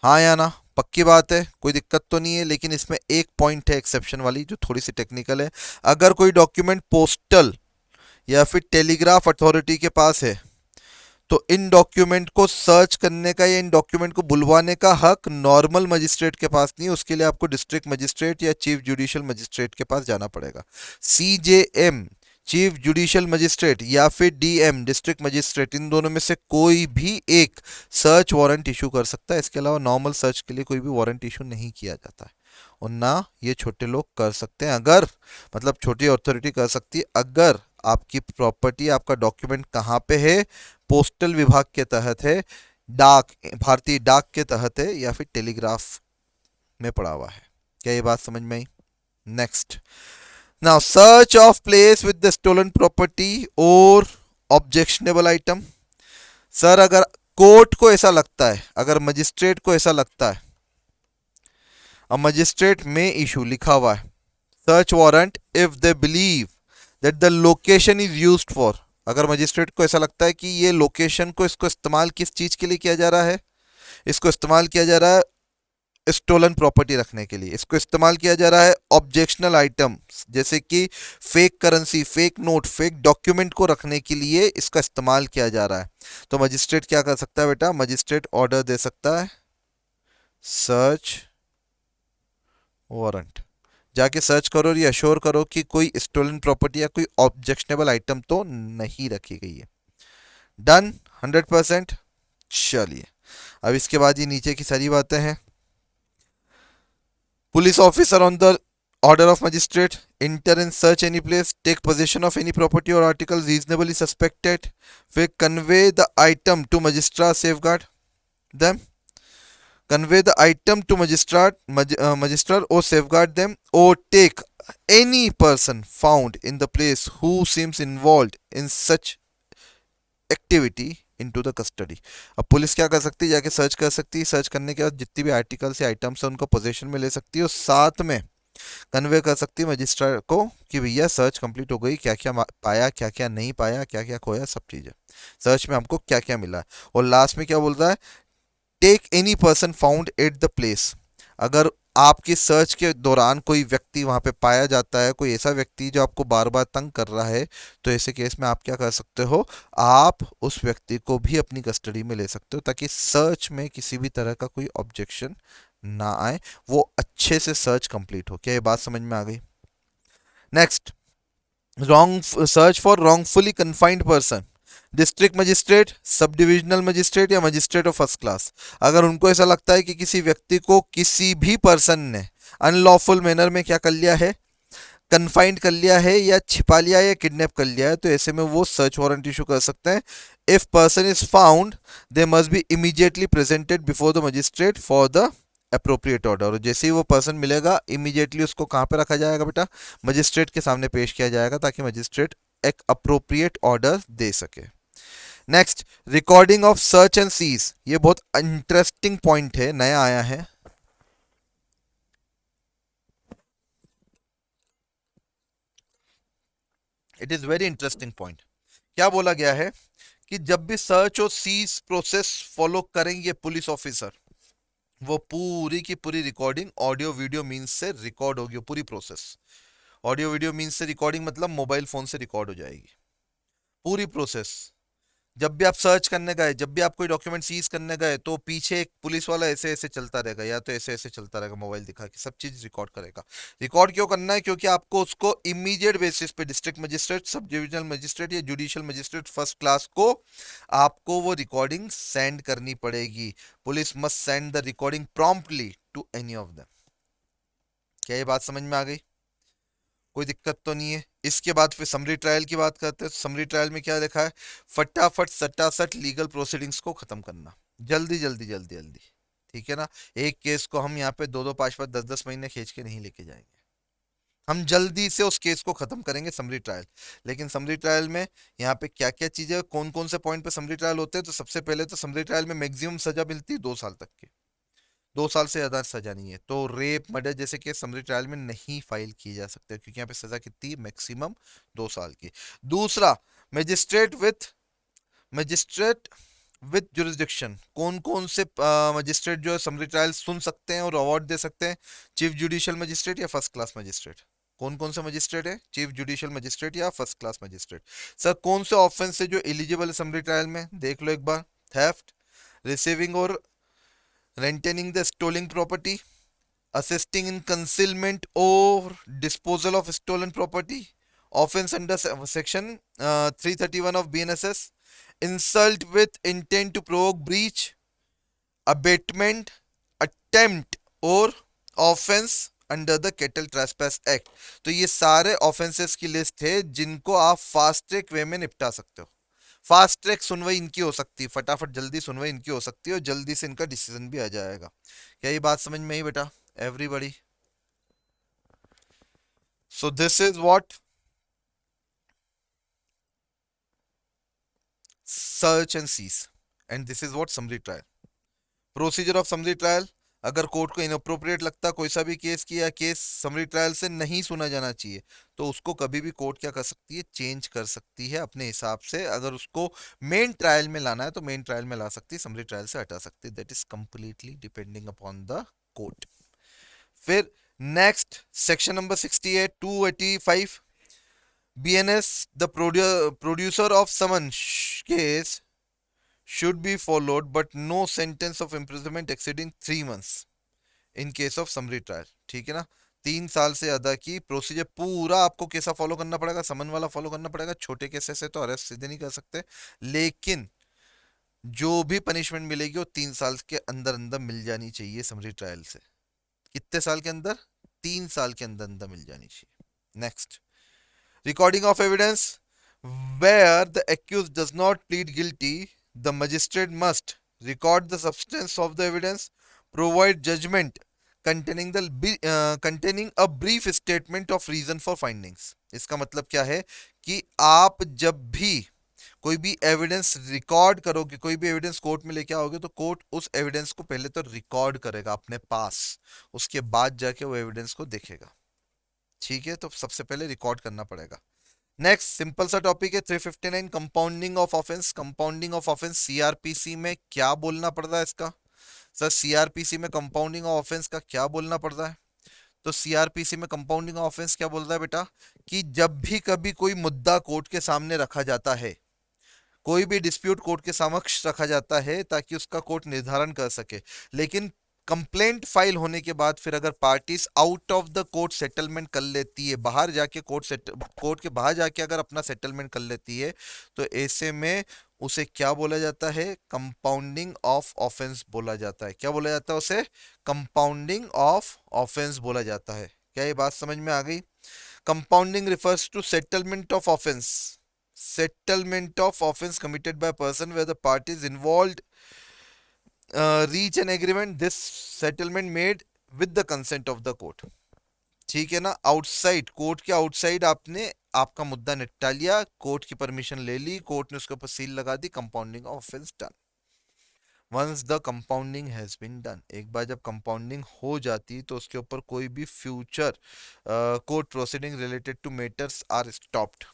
हाँ या ना? पक्की बात है, कोई दिक्कत तो नहीं है, लेकिन इसमें एक पॉइंट है एक्सेप्शन वाली जो थोड़ी सी टेक्निकल है। अगर कोई डॉक्यूमेंट पोस्टल या फिर टेलीग्राफ अथॉरिटी के पास है, तो इन डॉक्यूमेंट को सर्च करने का या इन डॉक्यूमेंट को बुलवाने का हक नॉर्मल मजिस्ट्रेट के पास नहीं है। उसके लिए आपको डिस्ट्रिक्ट मजिस्ट्रेट या चीफ जुडिशियल मजिस्ट्रेट के पास जाना पड़ेगा। सीजेएम चीफ जुडिशियल मजिस्ट्रेट या फिर डीएम डिस्ट्रिक्ट मजिस्ट्रेट, इन दोनों में से कोई भी एक सर्च वारंट इशू कर सकता है। इसके अलावा नॉर्मल सर्च के लिए कोई भी वारंट इशू नहीं किया जाता है, और ना ये छोटे लोग कर सकते हैं। अगर मतलब छोटी अथॉरिटी कर सकती है अगर आपकी प्रॉपर्टी, आपका डॉक्यूमेंट कहाँ पे है, पोस्टल विभाग के तहत है, डाक, भारतीय डाक के तहत है, या फिर टेलीग्राफ में पड़ा हुआ है। क्या ये बात समझ में आई? Next, now search of place with the stolen property और ऑब्जेक्शनेबल आइटम। सर अगर कोर्ट को ऐसा लगता है, अगर मजिस्ट्रेट को ऐसा लगता है, अब मजिस्ट्रेट में इशू लिखा हुआ है search warrant if they believe that the location is used for. अगर मजिस्ट्रेट को ऐसा लगता है कि ये लोकेशन को, इसको इस्तेमाल किस चीज के लिए किया जा रहा है, इसको इस्तेमाल किया जा रहा है स्टोलन प्रॉपर्टी रखने के लिए, इसको इस्तेमाल किया जा रहा है ऑब्जेक्शनल आइटम जैसे कि fake currency, fake note, fake document को रखने के लिए इसका इस्तेमाल किया जा रहा है, तो मजिस्ट्रेट क्या कर सकता है बेटा? मजिस्ट्रेट ऑर्डर दे सकता है सर्च वारंट। जाके सर्च करो और ये अश्योर करो कि कोई स्टोलन प्रॉपर्टी या कोई ऑब्जेक्शनेबल आइटम तो नहीं रखी गई है। डन 100%। चलिए अब इसके बाद ये नीचे की सारी बातें हैं। Police officer on the order of magistrate enter and search any place, take possession of any property or article reasonably suspected, फिर convey the item to magistrate, safeguard them, convey the item to magistrate or safeguard them, or take any person found in the place who seems involved in such activity into the custody. अब police क्या कर सकती है, जाके search कर सकती है, search करने के बाद जितनी भी आर्टिकल्स या आइटम्स है उनको पोजीशन में ले सकती है और साथ में कन्वे कर सकती है मजिस्ट्रेट को कि भैया सर्च कंप्लीट हो गई, क्या क्या पाया, क्या क्या नहीं पाया, क्या क्या खोया, सब चीज़ें सर्च में हमको क्या क्या मिला। और लास्ट में क्या बोलता है, take any person found at the place. अगर आपकी सर्च के दौरान कोई व्यक्ति वहां पे पाया जाता है, कोई ऐसा व्यक्ति जो आपको बार बार तंग कर रहा है, तो ऐसे केस में आप क्या कर सकते हो, आप उस व्यक्ति को भी अपनी कस्टडी में ले सकते हो ताकि सर्च में किसी भी तरह का कोई ऑब्जेक्शन ना आए, वो अच्छे से सर्च कंप्लीट हो। क्या ये बात समझ में आ गई? Next, wrong search for wrongfully confined person. District magistrate, sub divisional magistrate या मजिस्ट्रेट ऑफ फर्स्ट क्लास, अगर उनको ऐसा लगता है कि किसी व्यक्ति को किसी भी पर्सन ने अनलॉफुल मैनर में क्या कर लिया है, कन्फाइंड कर लिया है या छिपा लिया है या किडनैप कर लिया है, तो ऐसे में वो सर्च वारंट इशू कर सकते हैं। If person is found they must be immediately presented before the magistrate for the appropriate order. और जैसे ही वो पर्सन मिलेगा इमीडिएटली उसको कहाँ पे रखा जाएगा बेटा, मजिस्ट्रेट के सामने पेश किया जाएगा ताकि मजिस्ट्रेट एक अप्रोप्रिएट ऑर्डर दे सके। Next, recording of search and seize, ये बहुत इंटरेस्टिंग पॉइंट है, नया आया है। It is very interesting point. क्या बोला गया है कि जब भी सर्च और सीज प्रोसेस फॉलो करेंगे पुलिस ऑफिसर, वो पूरी की पूरी रिकॉर्डिंग ऑडियो वीडियो मीन्स से रिकॉर्ड होगी, पूरी प्रोसेस। ऑडियो वीडियो मीन्स से रिकॉर्डिंग मतलब मोबाइल फोन से रिकॉर्ड हो जाएगी पूरी प्रोसेस। जब भी आप सर्च करने गए, जब भी आप कोई डॉक्यूमेंट सीज करने गए, तो पीछे एक पुलिस वाला ऐसे ऐसे चलता रहेगा या तो ऐसे ऐसे चलता रहेगा, मोबाइल दिखा के सब चीज रिकॉर्ड करेगा। रिकॉर्ड क्यों करना है? क्योंकि आपको उसको इमीडिएट बेसिस पे district magistrate, sub divisional magistrate या जुडिशियल मजिस्ट्रेट फर्स्ट क्लास को आपको वो रिकॉर्डिंग सेंड करनी पड़ेगी। Police must send the recording promptly to any of them. क्या ये बात समझ में आ गई? कोई दिक्कत तो नहीं है? इसके बाद फिर समरी ट्रायल की बात करते हैं। समरी ट्रायल में क्या लिखा है, फटाफट सटासट लीगल प्रोसीडिंग्स को खत्म करना, जल्दी जल्दी जल्दी जल्दी, ठीक है ना। एक केस को हम यहाँ पे 2-2, 5-5, 10-10 महीने खींच के नहीं लेके जाएंगे, हम जल्दी से उस केस को खत्म करेंगे समरी ट्रायल। लेकिन समरी ट्रायल में यहाँ पे क्या क्या चीजें, कौन कौन से पॉइंट पे समरी ट्रायल होते हैं, तो सबसे पहले तो समरी ट्रायल में मैक्सिमम सजा मिलती है 2 साल तक की, 2 साल से ज्यादा सजा नहीं है। तो रेप मर्डर जैसे केस समरी ट्रायल में नहीं फाइल किए जा सकते क्योंकि यहाँ पे सजा कितनी, मैक्सिमम 2 साल की। दूसरा, मजिस्ट्रेट विथ जुरिस्डिक्शन, कौन कौन से मजिस्ट्रेट जो है समरी ट्रायल सुन सकते हैं और अवार्ड दे सकते हैं, चीफ जुडिशियल मजिस्ट्रेट या फर्स्ट क्लास मजिस्ट्रेट। कौन कौन से मजिस्ट्रेट है, चीफ जुडिशियल मजिस्ट्रेट या फर्स्ट क्लास मजिस्ट्रेट। सर कौन से ऑफेंस है जो एलिजिबल है समरी ट्रायल में, देख लो एक बार, थेफ्ट, रिसीविंग और retaining the stolen property, assisting in concealment or disposal of stolen property, offense under section 331 of BNSS, insult with intent to provoke breach, abatement, attempt और offense under the cattle trespass act. तो ये सारे offences की list है जिनको आप fast track वे में निपटा सकते हो। फास्ट ट्रैक सुनवाई इनकी हो सकती है, फटाफट जल्दी सुनवाई इनकी हो सकती है और जल्दी से इनका डिसीजन भी आ जाएगा। क्या ये बात समझ में आई बेटा everybody? So this is what search and seize and this is what summary trial. Procedure of summary trial, अगर कोर्ट को इनअप्रोप्रिएट लगता कोई सा भी केस किया, केस समरी ट्रायल से नहीं सुना जाना चाहिए, तो उसको कभी भी कोर्ट क्या कर सकती है, चेंज कर सकती है अपने हिसाब से। अगर उसको मेन ट्रायल में लाना है तो मेन ट्रायल में ला सकती है, समरी ट्रायल से हटा सकती है। That is completely depending upon the court. फिर next section number 68 285, BNS, the producer of summons case should be followed, but no sentence of imprisonment exceeding 3 months in case of summary trial। ठीक है ना, 3 साल से ज्यादा की procedure पूरा आपको कैसा फॉलो करना पड़ेगा, समन वाला फॉलो करना पड़ेगा। छोटे केसेस है तो अरेस्ट सीधे नहीं कर सकते, लेकिन जो भी पनिशमेंट मिलेगी वो 3 साल के अंदर अंदर मिल जानी चाहिए समरी ट्रायल से। कितने साल के अंदर? 3 साल के अंदर अंदर मिल जानी चाहिए। Next, recording of evidence. Where the accused does not plead guilty, the magistrate must record the substance of the evidence, provide judgment containing a brief statement of reason for findings. इसका मतलब क्या है कि आप जब भी कोई भी एविडेंस रिकॉर्ड करोगे, कोई भी एविडेंस कोर्ट में लेके आओगे, तो कोर्ट उस एविडेंस को पहले तो रिकॉर्ड करेगा अपने पास, उसके बाद जाके वो एविडेंस को देखेगा। ठीक है, तो सबसे पहले रिकॉर्ड करना पड़ेगा। नेक्स्ट सिंपल सा टॉपिक है 359, compounding of offence. Compounding of offence CrPC में क्या बोलना पड़ रहा है इसका? सर सीआरपीसी में कंपाउंडिंग ऑफ ऑफेंस का क्या बोलना पड़ रहा है? तो सीआरपीसी में कंपाउंडिंग ऑफ ऑफेंस क्या बोल रहा है बेटा, कि जब भी कभी कोई मुद्दा कोर्ट के सामने रखा जाता है, कोई भी डिस्प्यूट कोर्ट के समक्ष रखा जाता है ताकि उसका कोर्ट निर्धारण कर सके, लेकिन कंप्लेंट फाइल होने के बाद फिर अगर parties out of the court settlement कर लेती है, बाहर जाके कोर्ट के बाहर जाके अगर अपना सेटलमेंट कर लेती है, तो ऐसे में उसे क्या बोला जाता है? कंपाउंडिंग ऑफ ऑफेंस बोला जाता है। क्या बोला जाता है उसे? कंपाउंडिंग ऑफ ऑफेंस बोला जाता है। क्या ये बात समझ में आ गई? Compounding refers to settlement of offence, settlement of offense committed by a person where the parties involved reach an agreement, this settlement made with the consent of the court। ठीक है ना, आउटसाइड कोर्ट के outside आपने आपका मुद्दा निपटा लिया, court की परमिशन ले ली, कोर्ट ने उसके ऊपर सील लगा दी, compounding of offence done. Once the compounding has been done, एक बार जब कंपाउंडिंग हो जाती तो उसके ऊपर कोई भी future court proceeding related to matters are stopped.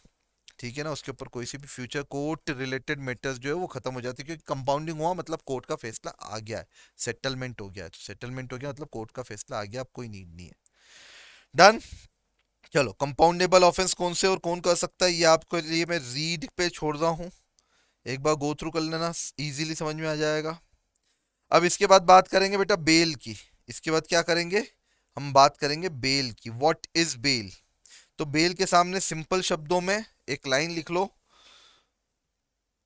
ठीक है ना, उसके ऊपर कोई सी भी फ्यूचर कोर्ट रिलेटेड मैटर्स जो है वो खत्म हो जाती है, क्योंकि कंपाउंडिंग हुआ मतलब कोर्ट का फैसला आ गया है, सेटलमेंट हो गया है। तो सेटलमेंट हो गया मतलब कोर्ट का फैसला आ गया, अब कोई नीड नहीं है। डन। चलो, कंपाउंडेबल ऑफेंस कौन से और कौन कर सकता है ये आपको लिए मैं रीड पे छोड़ रहा हूँ, एक बार गो थ्रू कर लेना, इजीली समझ में आ जाएगा। अब इसके बाद बात करेंगे बेटा बेल की। इसके बाद क्या करेंगे? हम बात करेंगे बेल की। What is bail? तो बेल के सामने सिंपल शब्दों में एक लाइन लिख लो,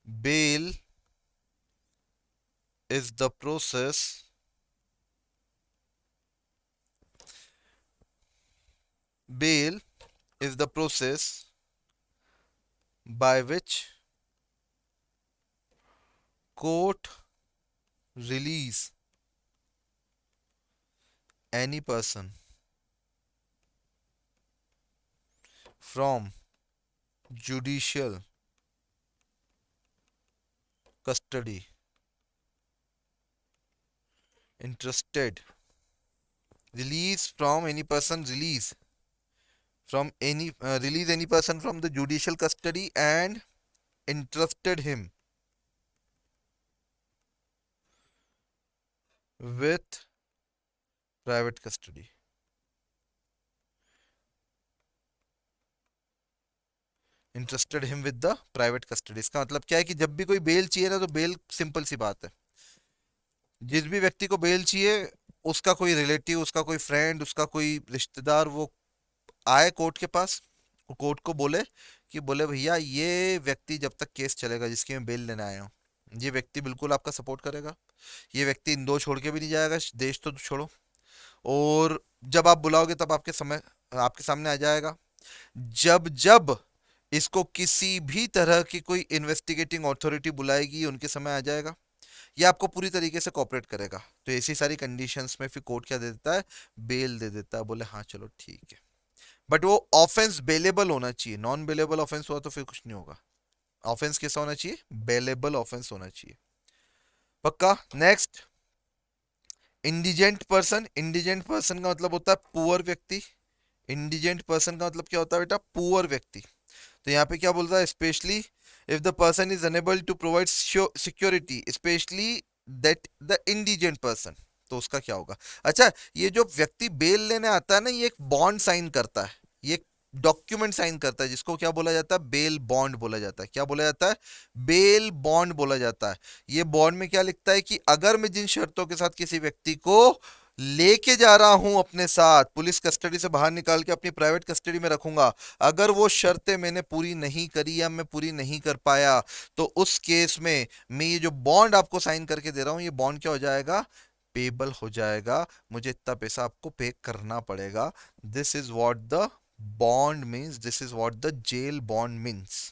bail is the process bail is the process by which court release any person from judicial custody interested release from any person release from any release any person from the judicial custody and entrusted him with private custody। Interested him with the private custody, इसका मतलब क्या है कि जब भी कोई bell चाहिए ना, तो बेल सिंपल सी बात है, जिस भी व्यक्ति को बेल चाहिए उसका कोई रिलेटिव, उसका कोई फ्रेंड, उसका कोई रिश्तेदार वो आए कोर्ट के पास, वो कोर्ट को बोले कि बोले भैया ये व्यक्ति जब तक केस चलेगा जिसकी मैं बेल लेने आया हूँ, ये व्यक्ति बिल्कुल आपका सपोर्ट करेगा, ये व्यक्ति इंदौर छोड़ के भी नहीं जाएगा, देश तो छोड़ो, और जब आप बुलाओगे तब आपके सामने आ जाएगा। जब जब इसको किसी भी तरह की कोई इन्वेस्टिगेटिंग अथॉरिटी बुलाएगी उनके समय आ जाएगा, ये आपको पूरी तरीके से कोऑपरेट करेगा। तो ऐसी सारी कंडीशंस में फिर कोर्ट क्या दे देता है? बेल दे देता है, बोले हाँ चलो ठीक है, बट वो ऑफेंस बेलेबल होना चाहिए। नॉन बेलेबल ऑफेंस हुआ तो फिर कुछ नहीं होगा। ऑफेंस कैसा होना चाहिए? बेलेबल ऑफेंस होना चाहिए। पक्का। Next, indigent person. Indigent person का मतलब होता है पुअर व्यक्ति। इंडिजेंट पर्सन का मतलब क्या होता है बेटा? पुअर व्यक्ति। तो यहाँ पे क्या बोल रहा है? Specially if the person is unable to provide security, specially that the indigent person, तो उसका क्या होगा? अच्छा, ये जो व्यक्ति बेल लेने आता है ना, ये एक बॉन्ड साइन करता है, ये एक डॉक्यूमेंट साइन करता है, जिसको क्या बोला जाता है? बेल बॉन्ड बोला जाता है। क्या बोला जाता है? बेल बॉन्ड बोला जाता है। ये बॉन्ड में क्या लिखता है कि अगर मैं जिन शर्तों के साथ किसी व्यक्ति को लेके जा रहा हूं अपने साथ, पुलिस कस्टडी से बाहर निकाल के अपनी प्राइवेट कस्टडी में रखूंगा, अगर वो शर्तें मैंने पूरी नहीं करी या मैं पूरी नहीं कर पाया, तो उस केस में मैं ये जो बॉन्ड आपको साइन करके दे रहा हूं, ये बॉन्ड क्या हो जाएगा, पेबल हो जाएगा, मुझे इतना पैसा आपको पे करना पड़ेगा। This is what the bond means, this is what the jail bond means.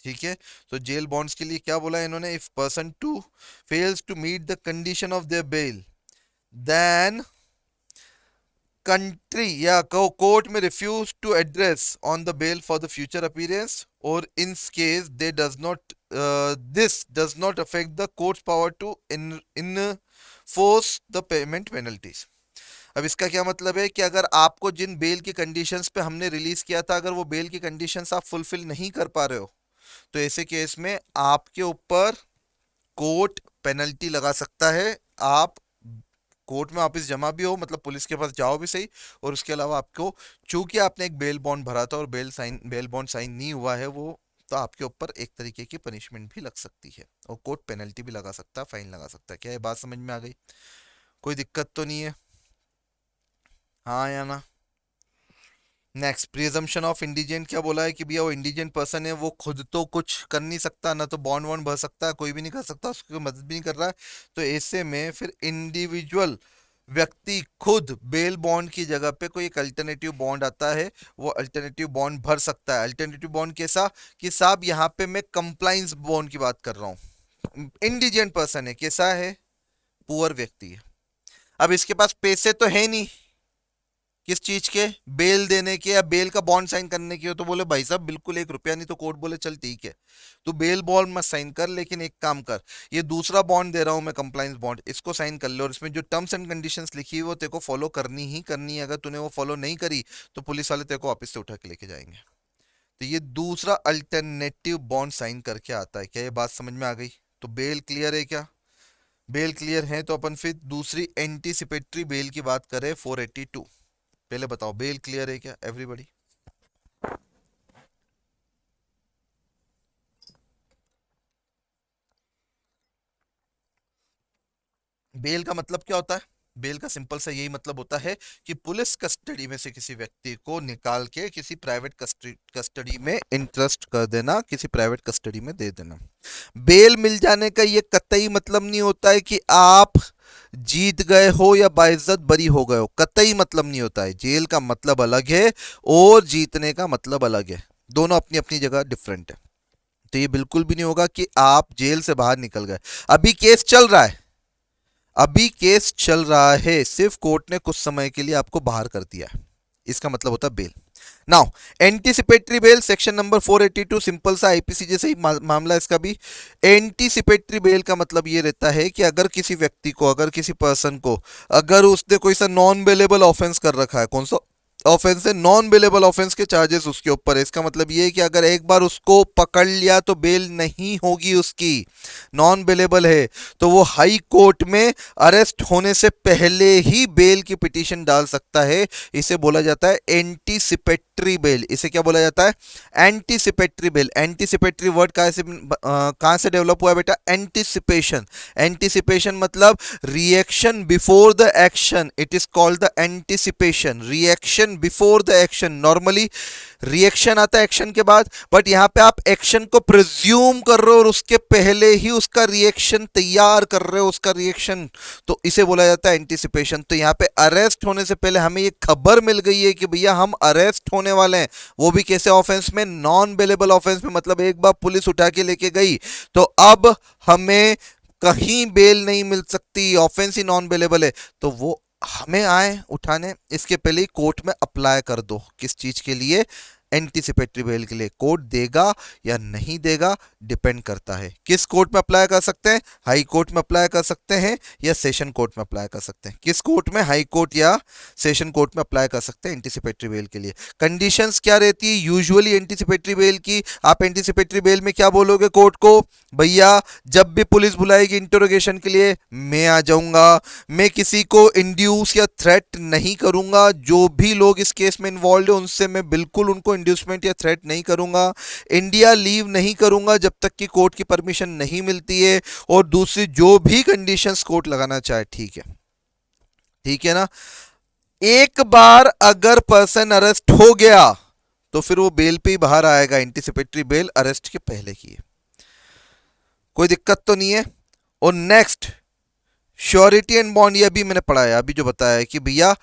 ठीक है, तो जेल बॉन्ड्स के लिए क्या बोला है इन्होंने, if person to fails to meet the condition of their bail, then country या court may refuse to address on the bail for the future appearance, or in case they does not this does not affect the court's power to enforce the payment penalties। अब इसका क्या मतलब है कि अगर आपको जिन bell की conditions पे हमने रिलीज किया था, अगर वो बेल की कंडीशंस आप फुलफिल नहीं कर पा रहे हो, तो ऐसे केस में आपके ऊपर कोर्ट पेनल्टी लगा सकता है। आप कोर्ट में वापस जमा भी हो, मतलब पुलिस के पास जाओ भी सही, और उसके अलावा आपको, चूंकि आपने एक बेल बॉन्ड भरा था और बेल बॉन्ड साइन नहीं हुआ है वो, तो आपके ऊपर एक तरीके की पनिशमेंट भी लग सकती है, और कोर्ट पेनल्टी भी लगा सकता है, फाइन लगा सकता है। क्या ये बात समझ में आ गई? कोई दिक्कत तो नहीं है? हाँ या ना? नेक्स्ट, प्रिजम्पशन ऑफ इंडिजेंट, क्या बोला है कि भैया वो इंडिजेंट पर्सन है, वो खुद तो कुछ कर नहीं सकता, ना तो बॉन्ड वॉन्ड भर सकता है, कोई भी नहीं कर सकता, उसकी कोई मदद भी नहीं कर रहा है, तो ऐसे में फिर इंडिविजुअल व्यक्ति खुद बेल बॉन्ड की जगह पे कोई एक अल्टरनेटिव बॉन्ड आता है, वो अल्टरनेटिव बॉन्ड भर सकता है। अल्टरनेटिव बॉन्ड कैसा, कि साहब यहाँ पे मैं कंप्लाइंस बॉन्ड की बात कर रहा हूँ, इंडिजेंट पर्सन है, कैसा है, पुअर व्यक्ति है, अब इसके पास पैसे तो है नहीं, किस चीज के, बेल देने के या बेल का बॉन्ड साइन करने के हो, तो बोले भाई साहब बिल्कुल 1 रुपया नहीं, तो कोर्ट बोले चल ठीक है, तू बेल बॉन्ड मत साइन कर, लेकिन एक काम कर, ये दूसरा बॉन्ड दे रहा हूं मैं, कंप्लाइंस बॉन्ड, इसको साइन कर ले, और इसमें जो टर्म्स एंड कंडीशंस लिखी हुई वो तेरे को फॉलो करनी ही करनी है, अगर तूने वो फॉलो नहीं करी तो पुलिस वाले तेरे को वापस से उठा के लेके जाएंगे। तो ये दूसरा अल्टरनेटिव बॉन्ड साइन करके आता है। क्या ये बात समझ में आ गई? तो बेल क्लियर है क्या? बेल क्लियर है तो अपन फिर दूसरी एंटीसिपेटरी बेल की बात करें, 482। पहले बताओ बेल क्लियर है क्या एवरीबॉडी? बेल का मतलब क्या होता है? बेल का सिंपल सा यही मतलब होता है कि पुलिस कस्टडी में से किसी व्यक्ति को निकाल के किसी प्राइवेट कस्टडी में इंटरेस्ट कर देना, किसी प्राइवेट कस्टडी में दे देना। बेल मिल जाने का ये कतई मतलब नहीं होता है कि आप जीत गए हो या बाइज्जत बरी हो गए हो, कतई मतलब नहीं होता है। जेल का मतलब अलग है और जीतने का मतलब अलग है, दोनों अपनी अपनी जगह डिफरेंट है। तो ये बिल्कुल भी नहीं होगा कि आप जेल से बाहर निकल गए, अभी केस चल रहा है, अभी केस चल रहा है, सिर्फ कोर्ट ने कुछ समय के लिए आपको बाहर कर दिया है, इसका मतलब होता है bail. Now anticipatory bail section number 482, simple सा आईपीसी जैसे ही मामला इसका भी। एंटीसिपेटरी बेल का मतलब ये रहता है कि अगर किसी व्यक्ति को, अगर किसी पर्सन को, अगर उसने कोई सा नॉन बेलेबल ऑफेंस कर रखा है, कौन सा ऑफेंस है, नॉन बेलेबल ऑफेंस के चार्जेस उसके ऊपर है, इसका मतलब ये है कि अगर एक बार उसको पकड़ लिया तो बेल नहीं होगी उसकी, नॉन बेलेबल है, तो वो हाई कोर्ट में अरेस्ट होने से पहले ही बेल की पिटीशन डाल सकता है। इसे बोला जाता है एंटीसिपेटरी बेल। इसे क्या बोला जाता है? Anticipatory bail. एंटीसिपेटरी वर्ड कहाँ से डेवलप हुआ है बेटा? एंटीसिपेशन। एंटीसिपेशन मतलब reaction before the action, it is called the anticipation. Reaction before the action, normally reaction आता है एक्शन के बाद, बट यहां पे आप एक्शन को प्रिज्यूम कर रहे हो और उसके पहले ही उसका रिएक्शन तैयार कर रहे हो, उसका रिएक्शन, तो इसे बोला जाता है एंटीसिपेशन। तो यहां पे अरेस्ट होने से पहले हमें ये खबर मिल गई है कि भैया हम अरेस्ट होने वाले हैं, वो भी कैसे ऑफेंस में? नॉन बेलेबल ऑफेंस में। मतलब एक बार पुलिस उठा के लेके गई तो अब हमें कहीं बेल नहीं मिल सकती, ऑफेंस ही नॉन बेलेबल है, तो वो हमें आए उठाने, इसके पहले ही कोर्ट में अप्लाई कर दो। किस चीज के लिए? एंटीसिपेटरी बेल के लिए। कोर्ट देगा या नहीं देगा डिपेंड करता है। किस कोर्ट में अप्लाई कर सकते हैं? हाई कोर्ट में अप्लाई कर सकते हैं या सेशन कोर्ट में अप्लाई कर सकते हैं। किस कोर्ट में? हाई कोर्ट या सेशन कोर्ट में अप्लाई कर सकते हैं एंटीसिपेटरी बेल के लिए। कंडीशंस क्या रहती है यूजुअली एंटीसिपेटरी बेल की? आप एंटीसिपेटरी बेल में क्या बोलोगे कोर्ट को? भैया जब भी पुलिस बुलाएगी इंटरोगेशन के लिए मैं आ जाऊंगा, मैं किसी को इंड्यूस या थ्रेट नहीं करूंगा, जो भी लोग इस केस में इन्वॉल्व है उनसे मैं बिल्कुल उनको इंड्यूसमेंट या थ्रेट नहीं करूंगा, इंडिया लीव नहीं करूंगा जब तक कि कोर्ट की परमिशन नहीं मिलती है, और दूसरी जो भी कंडीशंस कोर्ट लगाना चाहे। ठीक है, ठीक है ना। एक बार अगर पर्सन अरेस्ट हो गया तो फिर वो बेल पे ही बाहर आएगा, एंटीसिपेटरी बेल अरेस्ट के पहले की है, कोई दिक्कत तो नहीं है। और नेक्स्ट श्योरिटी एंड बॉन्ड, ये अभी मैंने पढ़ा है, अभी जो बताया है कि भैया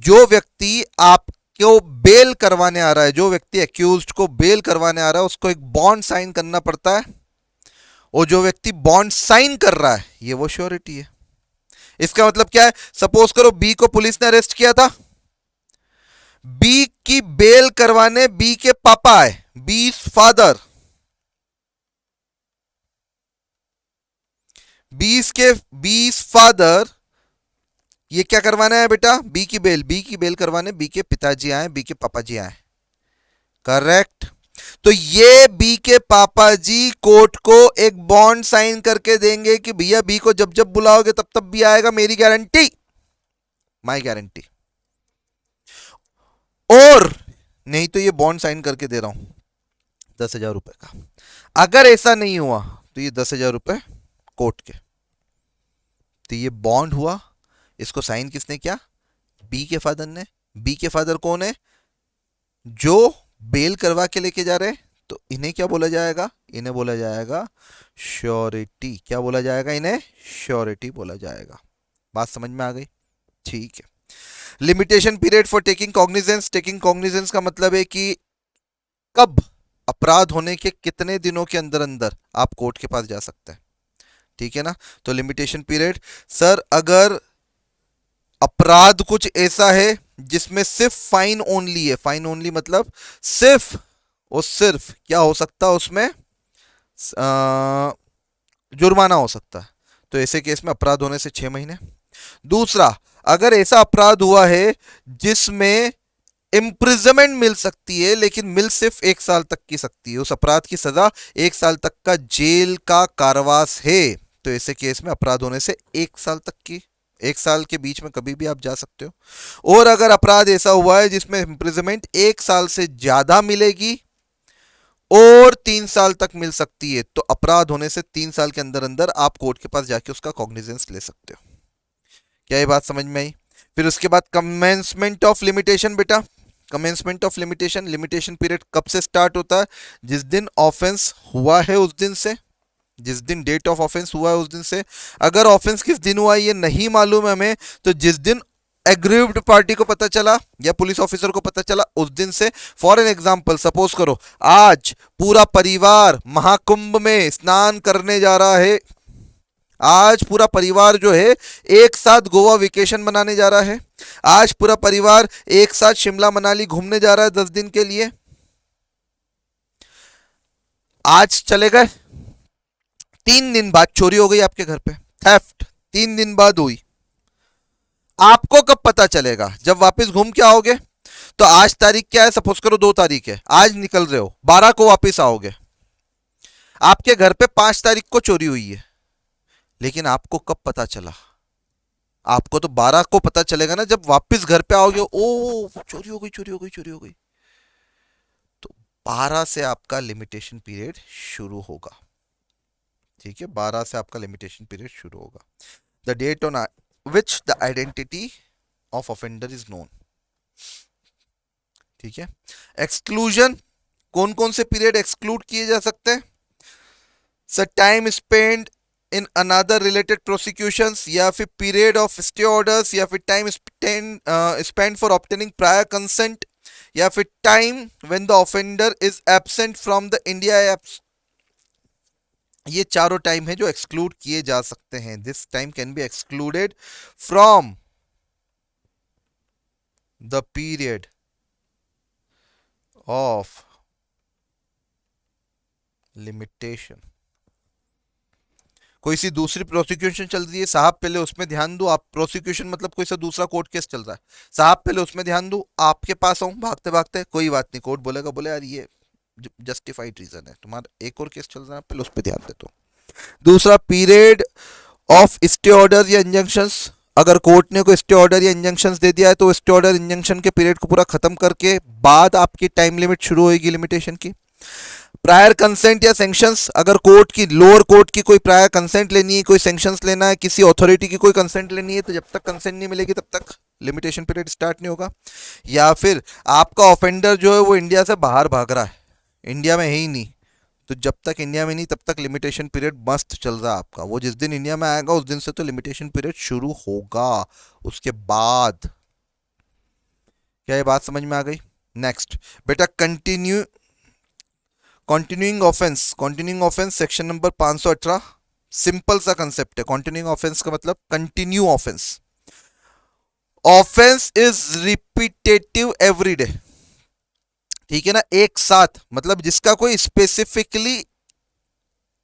जो व्यक्ति आपको बेल करवाने आ रहा है, जो व्यक्ति एक्यूज्ड को बेल करवाने आ रहा है, उसको एक बॉन्ड साइन करना पड़ता है, और जो व्यक्ति बॉन्ड साइन कर रहा है ये वो श्योरिटी है। इसका मतलब क्या है, सपोज करो बी को पुलिस ने अरेस्ट किया था, बी की बेल करवाने बी के पापा आए, बी फादर, बीस फादर, ये क्या करवाना है बेटा, बी की बेल करवाने बी के पिताजी आए, बी के पापा जी आए, करेक्ट। तो ये बी के पापा जी कोर्ट को एक बॉन्ड साइन करके देंगे कि भैया बी को जब जब बुलाओगे तब तब भी आएगा, मेरी गारंटी, माई गारंटी। और नहीं तो ये बॉन्ड साइन करके दे रहा हूं 10,000 रुपए का। अगर ऐसा नहीं हुआ तो ये 10,000 रुपए कोर्ट के। तो ये बॉन्ड हुआ, इसको साइन किसने किया, बी के फादर ने। बी के फादर कौन है, जो बेल करवा के लेके जा रहे हैं, तो इन्हें क्या बोला जाएगा, इन्हें बोला जाएगा श्योरिटी। क्या बोला जाएगा, इन्हें श्योरिटी बोला जाएगा। बात समझ में आ गई, ठीक है। Limitation period for taking cognizance, taking cognizance का मतलब है कि कब, अपराध होने के कितने दिनों के अंदर अंदर आप कोर्ट के पास जा सकते हैं, ठीक है ना। तो लिमिटेशन पीरियड, सर अगर अपराध कुछ ऐसा है जिसमें सिर्फ फाइन ओनली है, फाइन ओनली मतलब सिर्फ और सिर्फ क्या हो सकता है उसमें, जुर्माना हो सकता है, तो ऐसे केस में अपराध होने से 6 महीने। दूसरा, अगर ऐसा अपराध हुआ है जिसमें इम्प्रिजमेंट मिल सकती है, लेकिन मिल सिर्फ 1 साल तक की सकती है, उस अपराध की सजा 1 साल तक का जेल का कारावास है, तो ऐसे केस में अपराध होने से 1 साल तक की, 1 साल के बीच में कभी भी आप जा सकते हो। और अगर अपराध ऐसा हुआ है जिसमें इम्प्रिजमेंट 1 साल से ज्यादा मिलेगी और 3 साल तक मिल सकती है, तो अपराध होने से 3 साल के अंदर अंदर आप कोर्ट के पास जाके उसका कॉग्निजेंस ले सकते हो। क्या ये बात समझ में आई। फिर उसके बाद कमेंसमेंट ऑफ लिमिटेशन, बेटा commencement of limitation, limitation period कब से स्टार्ट होता है, जिस दिन ऑफेंस हुआ है उस दिन से, जिस दिन डेट ऑफ ऑफेंस हुआ है उस दिन से। अगर ऑफेंस किस दिन हुआ है ये नहीं मालूम है हमें, तो जिस दिन एग्रीव्ड पार्टी को पता चला या पुलिस ऑफिसर को पता चला उस दिन से। फॉर एन एग्जांपल, सपोज करो आज पूरा परिवार महाकुंभ में स्नान करने जा रहा है, आज पूरा परिवार जो है एक साथ गोवा वेकेशन मनाने जा रहा है, आज पूरा परिवार एक साथ शिमला मनाली घूमने जा रहा है 10 दिन के लिए। आज चले गए, 3 दिन बाद चोरी हो गई आपके घर पे, थेफ्ट 3 दिन बाद हुई। आपको कब पता चलेगा, जब वापस घूम के आओगे। तो आज तारीख क्या है, सपोज करो 2 तारीख है, आज निकल रहे हो, 12 को वापस आओगे, आपके घर पे 5 तारीख को चोरी हुई है, लेकिन आपको कब पता चला, आपको तो 12 को पता चलेगा ना, जब वापस घर पे आओगे, ओ चोरी हो गई, चोरी हो गई, चोरी हो गई। तो 12 से आपका लिमिटेशन पीरियड शुरू होगा, ठीक है, 12 से आपका लिमिटेशन पीरियड शुरू होगा। The date on which the identity of offender is known, ठीक है। एक्सक्लूजन, कौन कौन से पीरियड एक्सक्लूड किए जा सकते हैं, sir time spend in another related prosecutions, या फिर पीरियड ऑफ स्टे ऑर्डर्स, या फिर time spend for obtaining prior consent, या फिर time when the offender is absent from the India. ये चारों टाइम है जो एक्सक्लूड किए जा सकते हैं। This time can be excluded from the period of limitation. कोई सी दूसरी प्रोसिक्यूशन चल रही है, साहब पहले उसमें ध्यान दो, आप प्रोसिक्यूशन मतलब कोई सा दूसरा कोर्ट केस चल रहा है, साहब पहले उसमें ध्यान दो, आपके पास आऊं भागते भागते, कोई बात नहीं, कोर्ट बोलेगा, बोले यार ये जस्टिफाइड रीजन है, तुम्हारा एक और केस चल रहा है, पहले उस पर ध्यान दे दो। दूसरा पीरियड ऑफ स्टे ऑर्डर या इंजंक्शंस, अगर कोर्ट ने कोई स्टे ऑर्डर या इंजंक्शंस दे दिया है तो स्टे ऑर्डर इंजंक्शन के पीरियड को पूरा खत्म करके बाद आपकी टाइम लिमिट शुरू होगी लिमिटेशन की। प्रायर कंसेंट या सैंक्शंस, अगर कोर्ट की, लोअर कोर्ट की कोई प्रायर कंसेंट लेनी है, कोई सैंक्शंस लेना है, किसी अथॉरिटी की कोई कंसेंट लेनी है, तो जब तक कंसेंट नहीं मिलेगी तब तक लिमिटेशन पीरियड स्टार्ट नहीं होगा। या फिर आपका ऑफेंडर जो है वो इंडिया से बाहर भाग रहा है, इंडिया में है ही नहीं, तो जब तक इंडिया में नहीं तब तक लिमिटेशन पीरियड मस्त चल रहा है आपका। वो जिस दिन इंडिया में आएगा उस दिन से तो लिमिटेशन पीरियड शुरू होगा, उसके बाद। क्या ये बात समझ में आ गई? नेक्स्ट बेटा, continuing offence section number 518, simple सा कंसेप्ट है। कंटिन्यूइंग ऑफेंस का मतलब continue offence. Offence is repetitive every day, ठीक है ना, एक साथ, मतलब जिसका कोई स्पेसिफिकली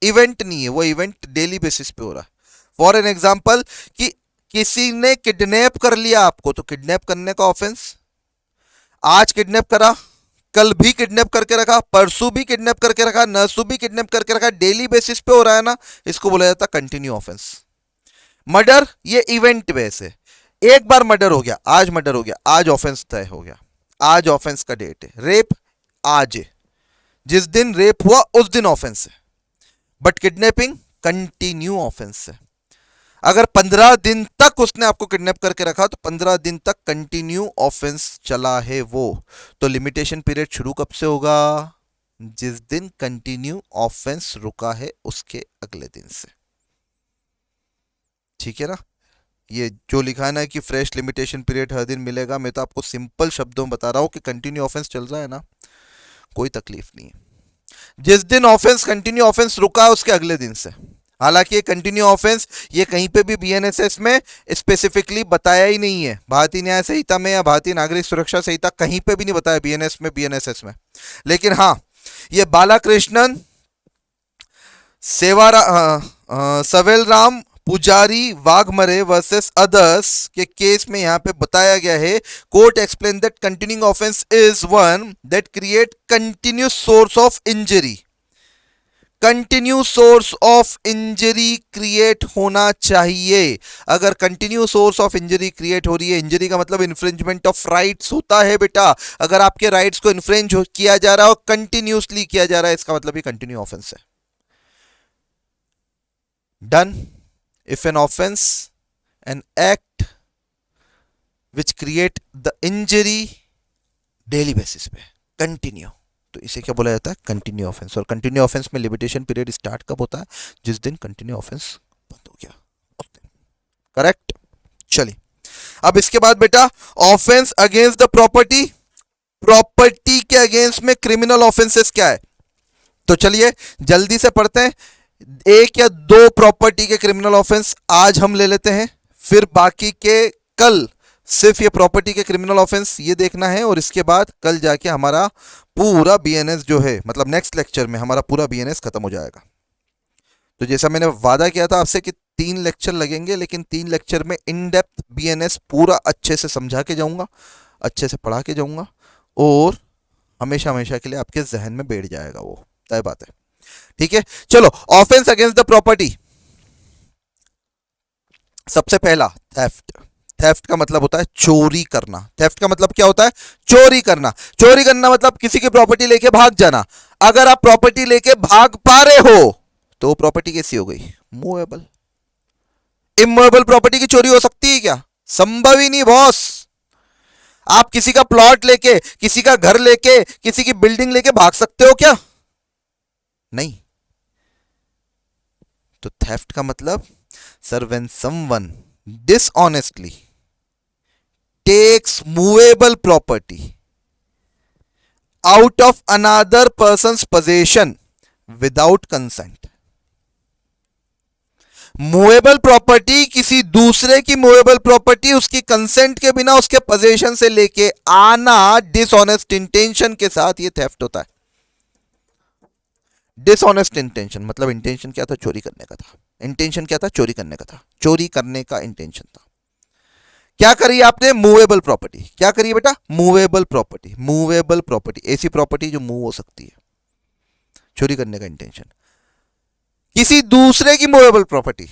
इवेंट नहीं है, वो इवेंट डेली बेसिस पे हो रहा है। फॉर एन एग्जाम्पल कि किसी ने किडनैप कर लिया आपको, तो किडनैप करने का ऑफेंस, आज किडनैप करा, कल भी किडनैप करके रखा, परसों भी किडनैप करके रखा, नरसों भी किडनैप करके रखा, डेली बेसिस पे हो रहा है ना, इसको बोला जाता है कंटिन्यू ऑफेंस। मर्डर ये इवेंट बेस है, एक बार मर्डर हो गया, आज मर्डर हो गया, आज ऑफेंस तय हो गया, आज ऑफेंस का डेट है। रेप आज है, जिस दिन रेप हुआ उस दिन ऑफेंस है। बट किडनैपिंग कंटिन्यू ऑफेंस है। अगर 15 दिन तक उसने आपको किडनैप करके रखा तो 15 दिन तक कंटिन्यू ऑफेंस चला है वो, तो लिमिटेशन पीरियड शुरू कब से होगा? जिस दिन कंटिन्यू ऑफेंस रुका है उसके अगले दिन से, ठीक है ना। ये जो लिखा है ना कि फ्रेश लिमिटेशन पीरियड हर दिन मिलेगा, मैं तो आपको सिंपल शब्दों में बता रहा हूं कि कंटिन्यू ऑफेंस चल रहा है ना, कोई तकलीफ नहीं है। जिस दिन ऑफेंस कंटिन्यू ऑफेंस रुका है उसके अगले दिन से। हालांकि ये कंटिन्यू ऑफेंस ये कहीं पे भी बीएनएसएस में स्पेसिफिकली बताया ही नहीं है, भारतीय न्याय संहिता में या भारतीय नागरिक सुरक्षा संहिता कहीं पे भी नहीं बताया बीएनएसएस में। लेकिन हाँ, ये बालाकृष्णन सवेल राम पुजारी वाघमरे वर्सेस अदर्स के केस में यहां पे बताया गया है, court explain that continuing offence is one that create continuous source of injury. Continue source of injury create होना चाहिए। अगर continue source of injury create हो रही है, इंजरी का मतलब इन्फ्रिंजमेंट ऑफ राइट्स होता है बेटा। अगर आपके राइट्स को इन्फ्रिंज किया जा रहा है और कंटिन्यूसली किया जा रहा है, इसका मतलब ये कंटिन्यू ऑफेंस है। Done if an offense, an act which create the injury daily basis पे कंटिन्यू, तो इसे क्या बोला जाता है? Continue offence. और कंटिन्यू ऑफेंस में लिमिटेशन पीरियड स्टार्ट कब होता है? जिस दिन कंटिन्यू ऑफेंस बंद हो गया उस दिन। करेक्ट। चलिए अब इसके बाद बेटा, offence against the property, property के अगेंस्ट में क्रिमिनल ऑफेंसेस क्या है? तो चलिए जल्दी से पढ़ते हैं। एक या दो प्रॉपर्टी के क्रिमिनल ऑफेंस आज हम ले लेते हैं, फिर बाकी के कल सिर्फ ये प्रॉपर्टी के क्रिमिनल ऑफेंस ये देखना है, और इसके बाद कल जाके हमारा पूरा बीएनएस जो है, मतलब नेक्स्ट लेक्चर में हमारा पूरा बीएनएस खत्म हो जाएगा। तो जैसा मैंने वादा किया था आपसे कि 3 लेक्चर लगेंगे, लेकिन 3 लेक्चर में इन डेप्थ बीएनएस पूरा अच्छे से समझा के जाऊंगा, अच्छे से पढ़ा के जाऊंगा, और हमेशा हमेशा के लिए आपके जहन में बैठ जाएगा, वो तय बात है। ठीक है, चलो ऑफेंस अगेंस्ट द प्रॉपर्टी। सबसे पहला थेफ्ट। थेफ्ट का मतलब होता है चोरी करना। थेफ्ट का मतलब क्या होता है? चोरी करना। चोरी करना मतलब किसी की प्रॉपर्टी लेके भाग जाना। अगर आप प्रॉपर्टी लेके भाग पा रहे हो तो प्रॉपर्टी कैसी हो गई? मूवेबल। इमूवेबल प्रॉपर्टी की चोरी हो सकती है क्या? संभव ही नहीं बॉस। आप किसी का प्लॉट लेके, किसी का घर लेके, किसी की बिल्डिंग लेके भाग सकते हो क्या? नहीं। तो थेफ्ट का मतलब, sir, when someone dishonestly takes movable property out of another person's possession without consent. Movable property, किसी दूसरे की मूवेबल प्रॉपर्टी उसकी कंसेंट के बिना उसके पोजेशन से लेके आना डिसऑनेस्ट इंटेंशन के साथ, ये थेफ्ट होता है। डिसऑनेस्ट इंटेंशन मतलब इंटेंशन क्या था? चोरी करने का था। इंटेंशन क्या था? चोरी करने का था। चोरी करने का इंटेंशन था। क्या करी आपने? Movable property. क्या करी बेटा? Movable property. मूवेबल प्रॉपर्टी ऐसी प्रॉपर्टी जो मूव हो सकती है। चोरी करने का इंटेंशन। किसी दूसरे की मूवेबल प्रॉपर्टी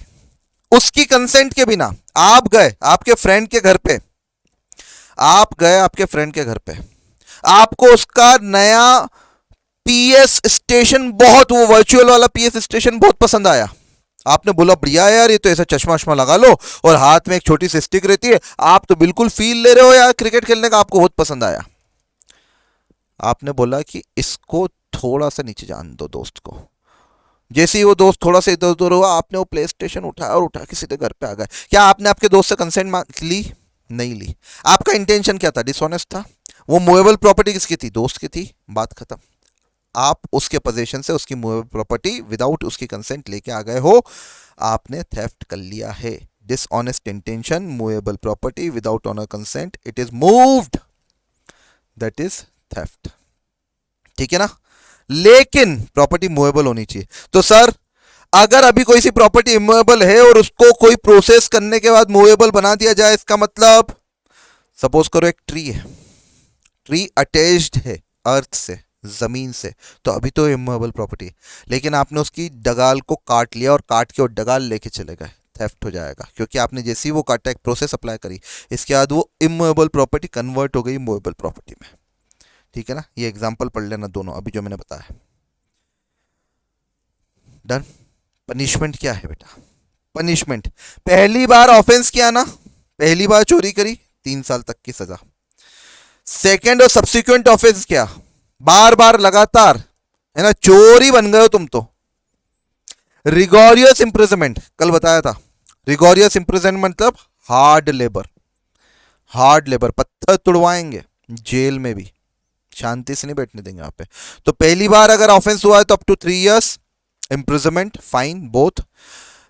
उसकी कंसेंट के बिना आप गए आपके फ्रेंड के घर पे, आप गए आपके फ्रेंड के घर पे, आपको उसका नया पीएस स्टेशन बहुत, वो वर्चुअल वाला पीएस स्टेशन बहुत पसंद आया। आपने बोला बढ़िया है यार, ये तो ऐसा चश्मा वश्मा लगा लो और हाथ में एक छोटी सी स्टिक रहती है, आप तो बिल्कुल फील ले रहे हो यार क्रिकेट खेलने का, आपको बहुत पसंद आया। आपने बोला कि इसको थोड़ा सा नीचे जान दो दोस्त को। जैसे ही वो दोस्त थोड़ा सा इधर उधर हुआ, आपने वो प्ले स्टेशन उठाया और उठा के सीधे घर पे आ गए। क्या आपने आपके दोस्त से कंसेंट मांग ली? नहीं ली। आपका इंटेंशन क्या था? डिसऑनेस्ट था। वो मूवेबल प्रॉपर्टी किसकी थी? दोस्त की थी, बात खत्म। आप उसके पोजीशन से उसकी मूवेबल प्रॉपर्टी विदाउट उसकी कंसेंट लेके आ गए हो, आपने थेफ्ट कर लिया है। Dishonest intention, movable property without owner consent, it is moved, that is theft. ठीक है ना? लेकिन प्रॉपर्टी मूवेबल होनी चाहिए। तो सर अगर अभी कोई सी प्रॉपर्टी इमूवेबल है और उसको कोई प्रोसेस करने के बाद मूवेबल बना दिया जाए, इसका मतलब सपोज करो एक ट्री है, ट्री अटैच्ड है अर्थ से, जमीन से, तो अभी तो इमूवेबल प्रॉपर्टी है। लेकिन आपने उसकी डगाल को काट लिया और काट के वो डगाल लेके चले गए, थेफ्ट हो जाएगा। क्योंकि आपने जैसे ही वो काटा, एक प्रोसेस अप्लाई करी, इसके बाद वो इमूवेबल प्रॉपर्टी कन्वर्ट हो गई मूवेबल प्रॉपर्टी में। ठीक है ना? ये एग्जांपल पढ़ लेना दोनों अभी जो मैंने बताया। डन। पनिशमेंट क्या है बेटा? पनिशमेंट, पहली बार ऑफेंस किया ना, पहली बार चोरी करी, 3 साल तक की सजा। सेकेंड और सब्सिक्वेंट ऑफेंस क्या? बार बार लगातार, है ना, चोरी बन गए हो तुम तो, रिगोरियस इंप्रिजनमेंट, कल बताया था। रिगोरियस इंप्रिजनमेंट मतलब हार्ड लेबर, हार्ड लेबर, पत्थर तुड़वाएंगे जेल में भी, शांति से नहीं बैठने देंगे यहाँ पे। तो पहली बार अगर ऑफेंस हुआ है तो up to 3 years imprisonment, fine, both.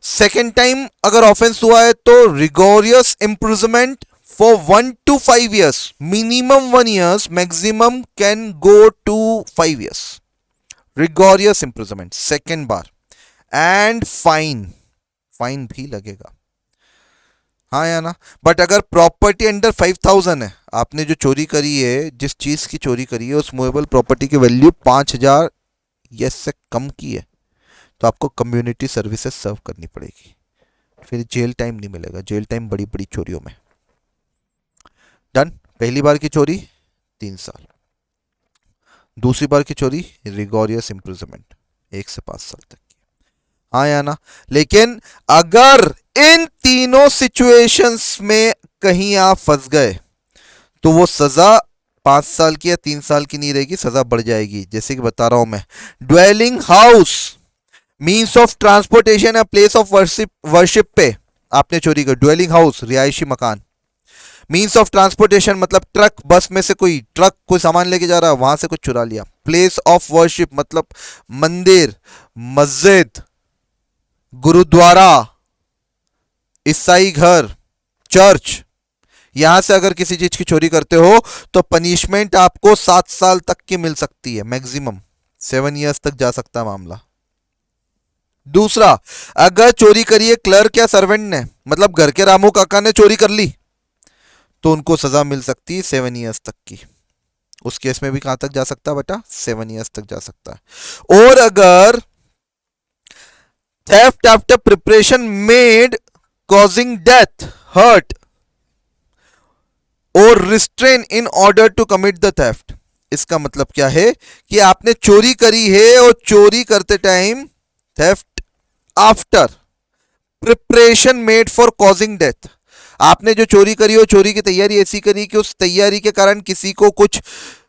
Second time अगर ऑफेंस हुआ है तो rigorous imprisonment for 1 to 5 years, minimum 1 years, maximum can go to 5 years। Rigorous imprisonment second बार, एंड फाइन, फाइन भी लगेगा, हाँ या ना? बट अगर प्रॉपर्टी अंडर 5000 है, आपने जो चोरी करी है, जिस चीज की चोरी करी है, उस मूवेबल प्रॉपर्टी की वैल्यू 5000 या से कम की है, तो आपको कम्युनिटी सर्विसेज सर्व करनी पड़ेगी। फिर जेल टाइम नहीं मिलेगा, जेल टाइम बड़ी बड़ी चोरियों में। डन। पहली बार की चोरी 3 साल, दूसरी बार की चोरी रिगोरियस इंप्रिजनमेंट 1 से 5 साल तक की, हाँ या ना? लेकिन अगर इन तीनों सिचुएशंस में कहीं आप फंस गए तो वो सजा 5 साल की या 3 साल की नहीं रहेगी, सजा बढ़ जाएगी। जैसे कि बता रहा हूं मैं, dwelling house means of transportation या प्लेस ऑफ वर्शिप पे आपने चोरी कर, ड्वेलिंग हाउस रिहायशी मकान, मीन्स ऑफ ट्रांसपोर्टेशन मतलब ट्रक, बस में से कोई ट्रक कोई सामान लेके जा रहा है, वहां से कुछ चुरा लिया। प्लेस ऑफ वर्शिप मतलब मंदिर, मस्जिद, गुरुद्वारा, ईसाई घर, चर्च, यहां से अगर किसी चीज की चोरी करते हो तो पनिशमेंट आपको 7 साल तक की मिल सकती है, मैक्सिमम 7 years तक जा सकता है मामला। दूसरा, अगर चोरी करी है क्लर्क या सर्वेंट ने, मतलब घर के रामू काका ने चोरी कर ली, तो उनको सजा मिल सकती है 7 years तक की। उस केस में भी कहां तक जा सकता है बेटा? 7 years तक जा सकता है। और अगर theft after preparation made causing death, hurt और restraint in order to commit the theft, इसका मतलब क्या है कि आपने चोरी करी है और चोरी करते time theft after preparation made for causing death, आपने जो चोरी करी हो, चोरी की तैयारी ऐसी करी कि उस तैयारी के कारण किसी को कुछ,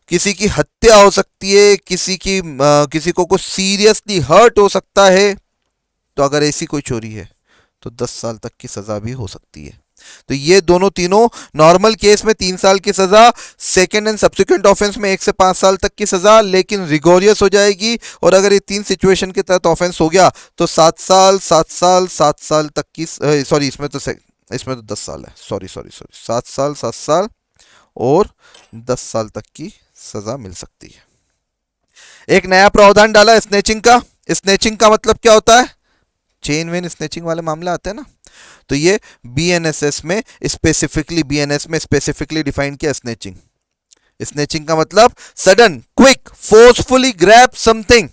किसी की हत्या हो सकती है, किसी को कुछ सीरियसली हर्ट हो सकता है, तो अगर ऐसी कोई चोरी है तो 10 साल तक की सजा भी हो सकती है। तो ये दोनों तीनों, नॉर्मल केस में 3 साल की सजा, सेकेंड एंड सब्सिक्वेंट ऑफेंस में 1 से 5 साल तक की सजा, लेकिन रिगोरियस हो जाएगी। और अगर ये 3 सिचुएशन के तहत ऑफेंस हो गया तो 7 साल 7 साल 7 साल तक की, सॉरी इसमें तो 10 साल है, सॉरी 7 साल 7 साल और 10 साल तक की सजा मिल सकती है। एक नया प्रावधान डाला स्नेचिंग का। स्नेचिंग का मतलब क्या होता है? चेन वेन स्नेचिंग वाले मामले आते हैं ना, तो ये बीएनएसएस में स्पेसिफिकली, बीएनएस में स्पेसिफिकली डिफाइन किया स्नेचिंग। स्नेचिंग का मतलब sudden, quick, forcefully grab something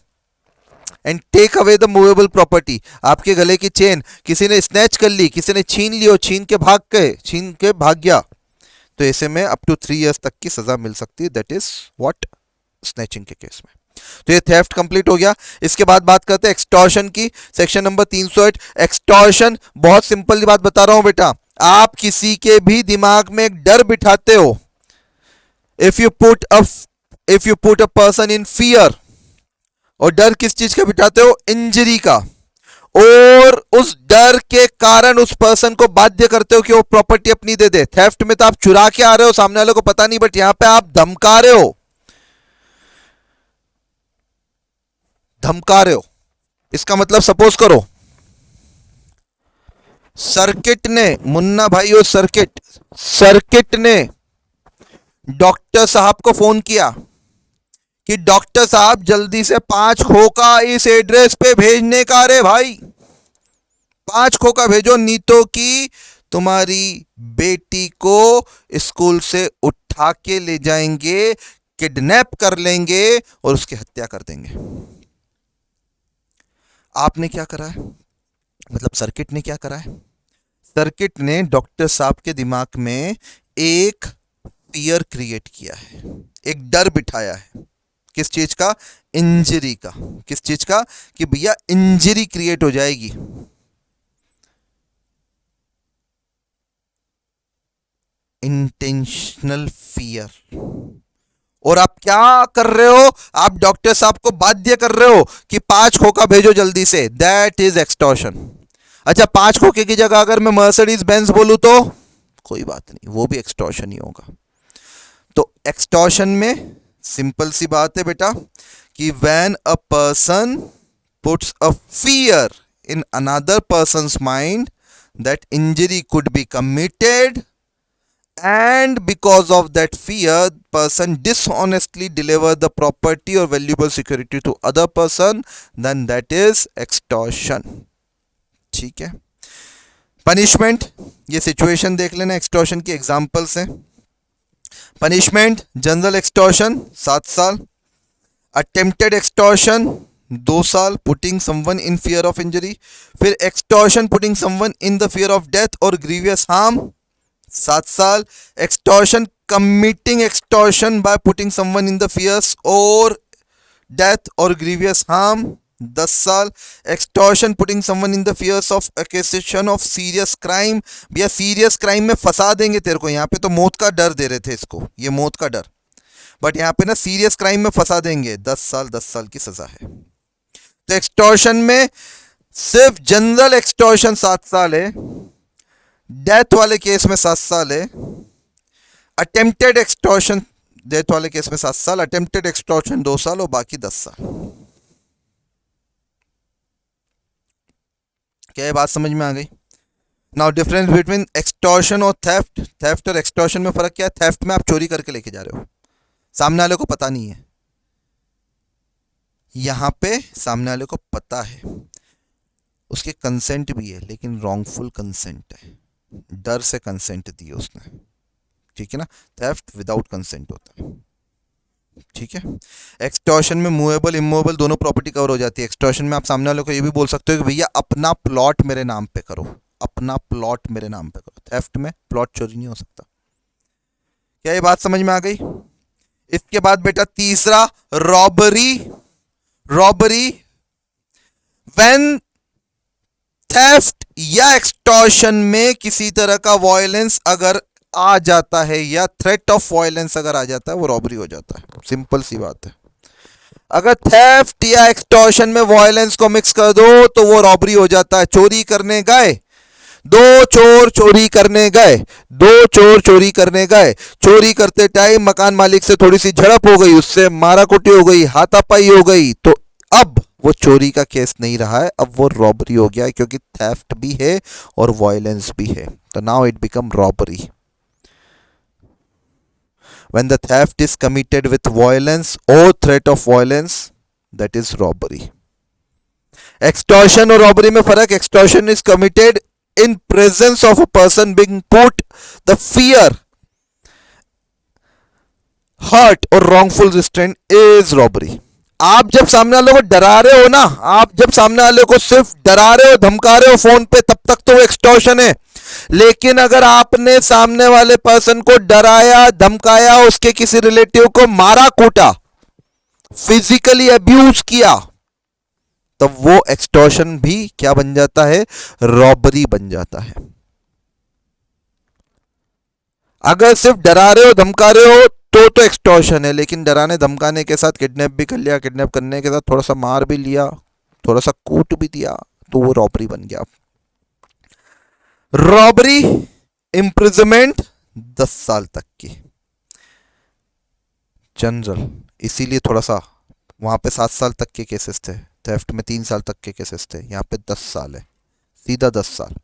and take away the movable property. आपके गले की चेन किसी ने स्नैच कर ली, किसी ने छीन ली और छीन के भाग गया, तो ऐसे में अप टू 3 years तक की सजा मिल सकती है। That is what? स्नैचिंग के केस में। तो ये थेफ्ट कंप्लीट हो गया। इसके बाद बात करते हैं एक्सटॉर्शन की, सेक्शन नंबर 308। एक्सटॉर्शन, बहुत सिंपल बात बता रहा हूं बेटा, आप किसी के भी दिमाग में एक डर बिठाते हो। If you put a person in fear, और डर किस चीज का बिठाते हो? इंजरी का। और उस डर के कारण उस पर्सन को बाध्य करते हो कि वो प्रॉपर्टी अपनी दे दे। थेफ्ट में तो आप चुरा के आ रहे हो, सामने वाले को पता नहीं, बट यहां पे आप धमका रहे हो, धमका रहे हो। इसका मतलब सपोज करो सर्किट ने, मुन्ना भाई और सर्किट ने डॉक्टर साहब को फोन किया कि डॉक्टर साहब जल्दी से 5 खोखा इस एड्रेस पे भेजने का। रे भाई 5 खोखा भेजो, नहीं तो कि तुम्हारी बेटी को स्कूल से उठा के ले जाएंगे, किडनैप कर लेंगे और उसकी हत्या कर देंगे। आपने क्या करा है? मतलब सर्किट ने क्या करा है? सर्किट ने डॉक्टर साहब के दिमाग में एक फियर क्रिएट किया है, एक डर बिठाया है। किस चीज का? इंजरी का। किस चीज का? कि भैया इंजरी क्रिएट हो जाएगी। Intentional fear. और आप क्या कर रहे हो? आप डॉक्टर साहब को बाध्य कर रहे हो कि 5 खोखा भेजो जल्दी से। That is extortion. अच्छा, 5 खोखे की जगह अगर मैं मर्सिडीज बेंज बोलूं तो कोई बात नहीं, वो भी एक्सटॉर्शन ही होगा। तो एक्सटॉर्शन में सिंपल सी बात है बेटा कि when a person puts a fear in another person's mind that injury could be committed, and because of that fear person dishonestly deliver the property or valuable security to other person, then that is extortion। ठीक है। Punishment, ये situation देख लेना, extortion की examples हैं। Punishment, general extortion 7 साल, attempted extortion 2 साल, putting someone in fear of injury. फिर extortion putting someone in the fear of death और ग्रीवियस हार्म 7 साल। Extortion committing extortion by putting someone in the fears और death और grievous harm 10 साल। Extortion putting someone in the fears of accusation of serious crime, भैया serious crime में फंसा देंगे तेरे को। यहाँ पे तो मौत का डर दे रहे थे इसको, ये मौत का डर, बट यहाँ पे ना सीरियस क्राइम में फंसा देंगे, 10 साल 10 साल की सजा है। तो एक्सटॉर्शन में सिर्फ जनरल एक्सटॉर्शन 7 साल है, डेथ वाले केस में 7 साल है, अटेम्प्टेड एक्सटॉर्शन डेथ वाले केस में 7 साल, अटेम्प्टेड एक्सटॉर्शन 2 साल और बाकी 10 साल। क्या ये बात समझ में आ गई? नाउ डिफरेंस बिटवीन एक्सटॉर्शन और थेफ्ट। थेफ्ट और एक्सटॉर्शन में फर्क क्या है? थेफ्ट में आप चोरी करके लेके जा रहे हो, सामने वाले को पता नहीं है। यहां पे सामने वाले को पता है, उसके कंसेंट भी है, लेकिन रॉन्गफुल कंसेंट है, डर से कंसेंट दी उसने। ठीक है ना? थेफ्ट विदाउट कंसेंट होता है। ठीक है। एक्सटॉर्शन में मूवेबल इमूवेबल दोनों प्रॉपर्टी कवर हो जाती है। एक्सटॉर्शन में आप सामने वाले को ये भी बोल सकते हो कि भैया अपना प्लॉट मेरे नाम पे करो, अपना प्लॉट मेरे नाम पे करो। थेफ्ट में प्लॉट चोरी नहीं हो सकता। क्या ये बात समझ में आ गई? इसके बाद बेटा तीसरा, रॉबरी। रॉबरी व्हेन थेफ्ट या एक्सटॉर्शन में किसी तरह का वायलेंस अगर आ जाता है या थ्रेट ऑफ वायलेंस अगर आ जाता है, वो रॉबरी हो जाता है। सिंपल सी बात है। अगर थेफ्ट या एक्सटॉर्शन में वायलेंस को मिक्स कर दो तो वो रॉबरी हो जाता है। चोरी करने गए, 2 चोर चोरी करने गए, 2 चोर चोरी करने गए, चोरी करते टाइम मकान मालिक से थोड़ी सी झड़प हो गई, उससे मारा कुटी हो गई, हाथापाई हो गई, तो अब वो चोरी का केस नहीं रहा है, अब वो रॉबरी हो गया है, क्योंकि थेफ्ट भी है और वायलेंस भी है। तो now it become robbery. When the theft is committed with violence or threat of violence, that is robbery. Extortion और robbery में फर्क, extortion is committed in presence of a person being put the fear, hurt or wrongful restraint is robbery. आप जब सामने वाले को डरा रहे हो ना, आप जब सामने वाले को सिर्फ डरा रहे हो, धमका रहे हो फोन पे, तब तक तो वो एक्सटॉर्शन है। लेकिन अगर आपने सामने वाले पर्सन को डराया, धमकाया, उसके किसी रिलेटिव को मारा कूटा, फिजिकली अब्यूज किया, तब वो एक्सटॉर्शन भी क्या बन जाता है, रॉबरी बन जाता है। अगर सिर्फ डरा रहे हो धमका रहे हो तो एक्सटॉर्शन है, लेकिन डराने धमकाने के साथ किडनैप भी कर लिया, किडनैप करने के साथ थोड़ा सा मार भी लिया, थोड़ा सा कूट भी दिया, तो वो रॉबरी बन गया। रॉबरी इम्प्रिजमेंट 10 साल तक की जनरल, इसीलिए थोड़ा सा वहां पे 7 साल तक के केसेस थे, थेफ्ट में 3 साल तक के केसेस थे, यहाँ पे 10 साल है, सीधा 10 साल।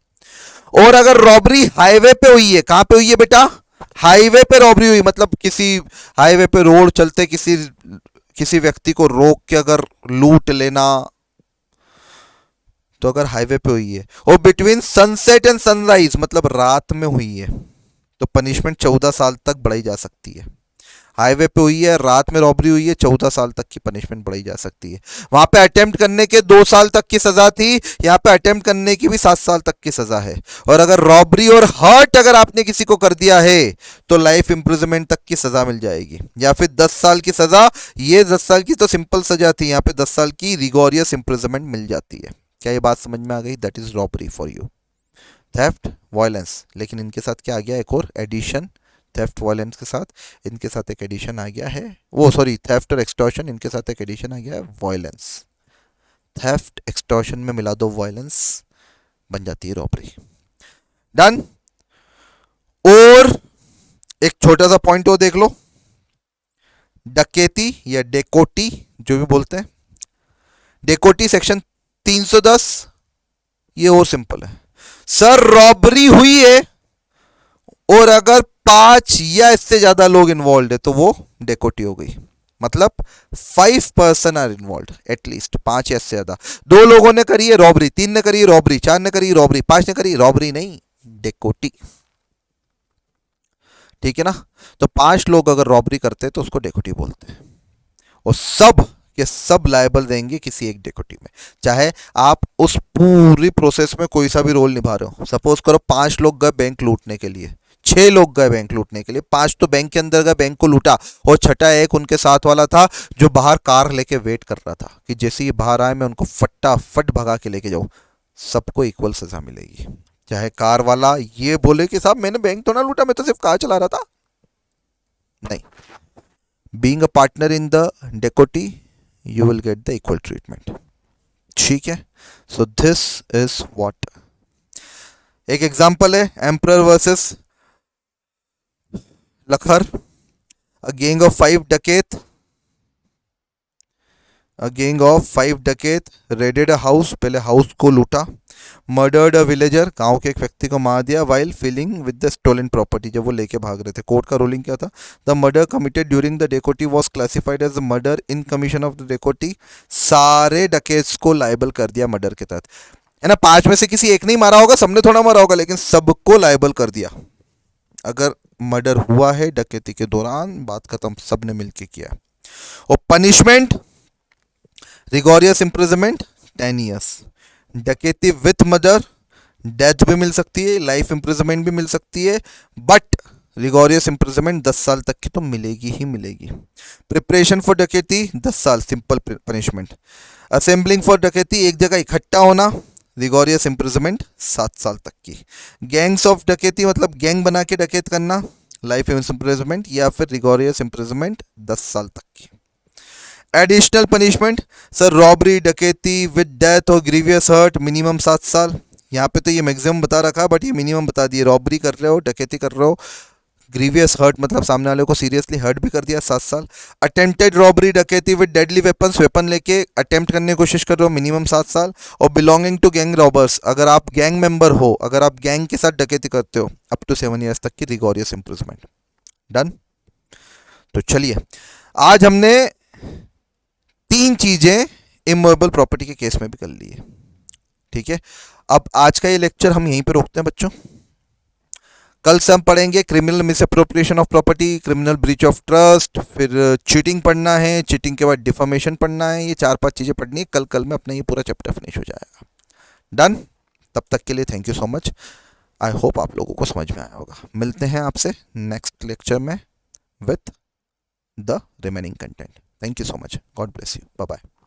और अगर रॉबरी हाईवे पे हुई है, कहां पे हुई है बेटा, हाईवे पे रॉबरी हुई, मतलब किसी हाईवे पे रोड चलते किसी व्यक्ति को रोक के अगर लूट लेना, तो अगर हाईवे पे हुई है और बिटवीन सनसेट एंड सनराइज मतलब रात में हुई है, तो पनिशमेंट 14 साल तक बढ़ाई जा सकती है। हाईवे पे हुई है, रात में रॉबरी हुई है, 14 साल तक की पनिशमेंट बढ़ाई जा सकती है। वहां पे अटेम्प्ट करने के 2 साल तक की सजा थी, यहाँ पे अटेम्प्ट करने की भी 7 साल तक की सजा है। और अगर रॉबरी और हर्ट अगर आपने किसी को कर दिया है तो लाइफ इंप्रिजनमेंट तक की सजा मिल जाएगी, या फिर 10 साल की सजा। ये 10 साल की तो सिंपल सजा थी, यहाँ पे 10 साल की रिगोरियस इंप्रिजनमेंट मिल जाती है। क्या ये बात समझ में आ गई? That is robbery for you. Theft, violence, लेकिन इनके साथ क्या आ गया, एक और एडिशन। थेफ्ट वायलेंस के साथ इनके साथ एक एडिशन आ गया है, वो सॉरी थेफ्ट और एक्सटॉर्शन, इनके साथ एक एडिशन आ गया है वायलेंस। थेफ्ट एक्सटॉर्शन में मिला दो वायलेंस, बन जाती है रॉबरी। डन। और एक छोटा सा पॉइंट और देख लो, डकैती या डेकोटी जो भी बोलते हैं, डेकोटी सेक्शन 310, ये और सिंपल है सर, रॉबरी हुई है और अगर 5 या इससे ज्यादा लोग इन्वॉल्व है तो वो डेकोटी हो गई। मतलब 5 पर्सन आर इन्वॉल्व, एटलीस्ट 5 या इससे ज्यादा। 2 लोगों ने करी है रॉबरी, 3 ने करी है रॉबरी, 4 ने करी रॉबरी, 5 ने करी रॉबरी, नहीं डेकोटी। ठीक है ना? तो 5 लोग अगर रॉबरी करते हैं तो उसको डेकोटी बोलते हैं, और सब के सब लायबल रहेंगे किसी एक डेकोटी में, चाहे आप उस पूरी प्रोसेस में कोई सा भी रोल निभा रहे हो। सपोज करो 5 लोग गए बैंक लूटने के लिए, 6 लोग गए बैंक लूटने के लिए, 5 तो बैंक के अंदर गए बैंक को लूटा, और छठा एक उनके साथ वाला था जो बाहर कार लेके वेट कर रहा था कि जैसे ये बाहर आए मैं उनको फटाफट भगा के लेके जाऊं। सबको इक्वल सजा मिलेगी, चाहे कार वाला ये बोले कि साहब मैंने बैंक तो ना लूटा, मैं तो सिर्फ कार चला रहा था, नहीं। Being a partner in the dacoity you will get the equal treatment। ठीक है? so this is what, एक एग्जांपल है emperor versus Lakhar. a gang of 5 dacoit raided a house, पहले हाउस को लूटा, मर्डर्ड अ विलेजर, गांव के एक व्यक्ति को मार दिया, while fleeing with the stolen property, जब वो लेके भाग रहे थे। कोर्ट का रूलिंग क्या था? The murder committed during the dacoity was classified as murder in commission of the dacoity. सारे डकेट्स को लाइबल कर दिया मर्डर के तहत, है ना? 5 में से किसी एक नहीं मारा होगा, सबने थोड़ा मारा होगा, लेकिन सबको लाइबल कर दिया। अगर मर्डर हुआ है डकैती के दौरान, बात खत्म, सबने मिलके किया। और पनिशमेंट रिगोरियस इम्प्रिजनमेंट 10 ईयर्स, डकैती विथ मर्डर डेथ भी मिल सकती है, लाइफ इम्प्रिजनमेंट भी मिल सकती है, बट रिगोरियस इम्प्रिजनमेंट 10 साल तक की तो मिलेगी ही मिलेगी। प्रिपरेशन फॉर डकैती 10 साल सिंपल पनिशमेंट। असेंबलिंग फॉर डकैती, एक जगह इकट्ठा होना, रिगोरियस इम्प्रिजनमेंट 7 साल तक की। गैंग्स ऑफ डकैती मतलब गैंग बना के डकैत करना, लाइफ इम्प्रिजनमेंट या फिर रिगोरियस इम्प्रिजनमेंट 10 साल तक की। एडिशनल पनिशमेंट सर, रॉबरी, डकैती विद डेथ और ग्रीवियस हर्ट मिनिमम 7 साल। यहाँ पे तो ये मैक्सिमम बता रखा, बट ये मिनिमम बता दिए। रॉबरी कर रहे हो, डकैती कर रहे हो, ग्रीवियस हर्ट मतलब सामने वाले को सीरियसली हर्ट भी कर दिया, 7 साल। अटेम्प्टेड रॉबरी डकैती विद डेडली वेपन्स, वेपन लेके अटेम्प्ट करने की कोशिश कर रहे हो, मिनिमम 7 साल। और बिलोंगिंग टू गैंग रॉबर्स, अगर आप गैंग मेंबर हो, अगर आप गैंग के साथ डकैती करते हो, अप टू 7 ईयर्स तक की रिगोरियस इम्प्रिजनमेंट। डन। तो चलिए, आज हमने 3 चीजें इमूवेबल प्रॉपर्टी के केस में भी कर ली है। ठीक है, अब आज का ये लेक्चर हम यहीं पे रोकते हैं बच्चों। कल से हम पढ़ेंगे criminal misappropriation of property, criminal breach of trust, फिर चीटिंग पढ़ना है, चीटिंग के बाद डिफॉर्मेशन पढ़ना है। ये 4-5 चीज़ें पढ़नी है। कल में अपना ये पूरा चैप्टर फिनिश हो जाएगा। डन। तब तक के लिए thank you so much. I hope आप लोगों को समझ में आया होगा। मिलते हैं आपसे नेक्स्ट लेक्चर में with the remaining content. Thank you so much, god bless you, bye bye.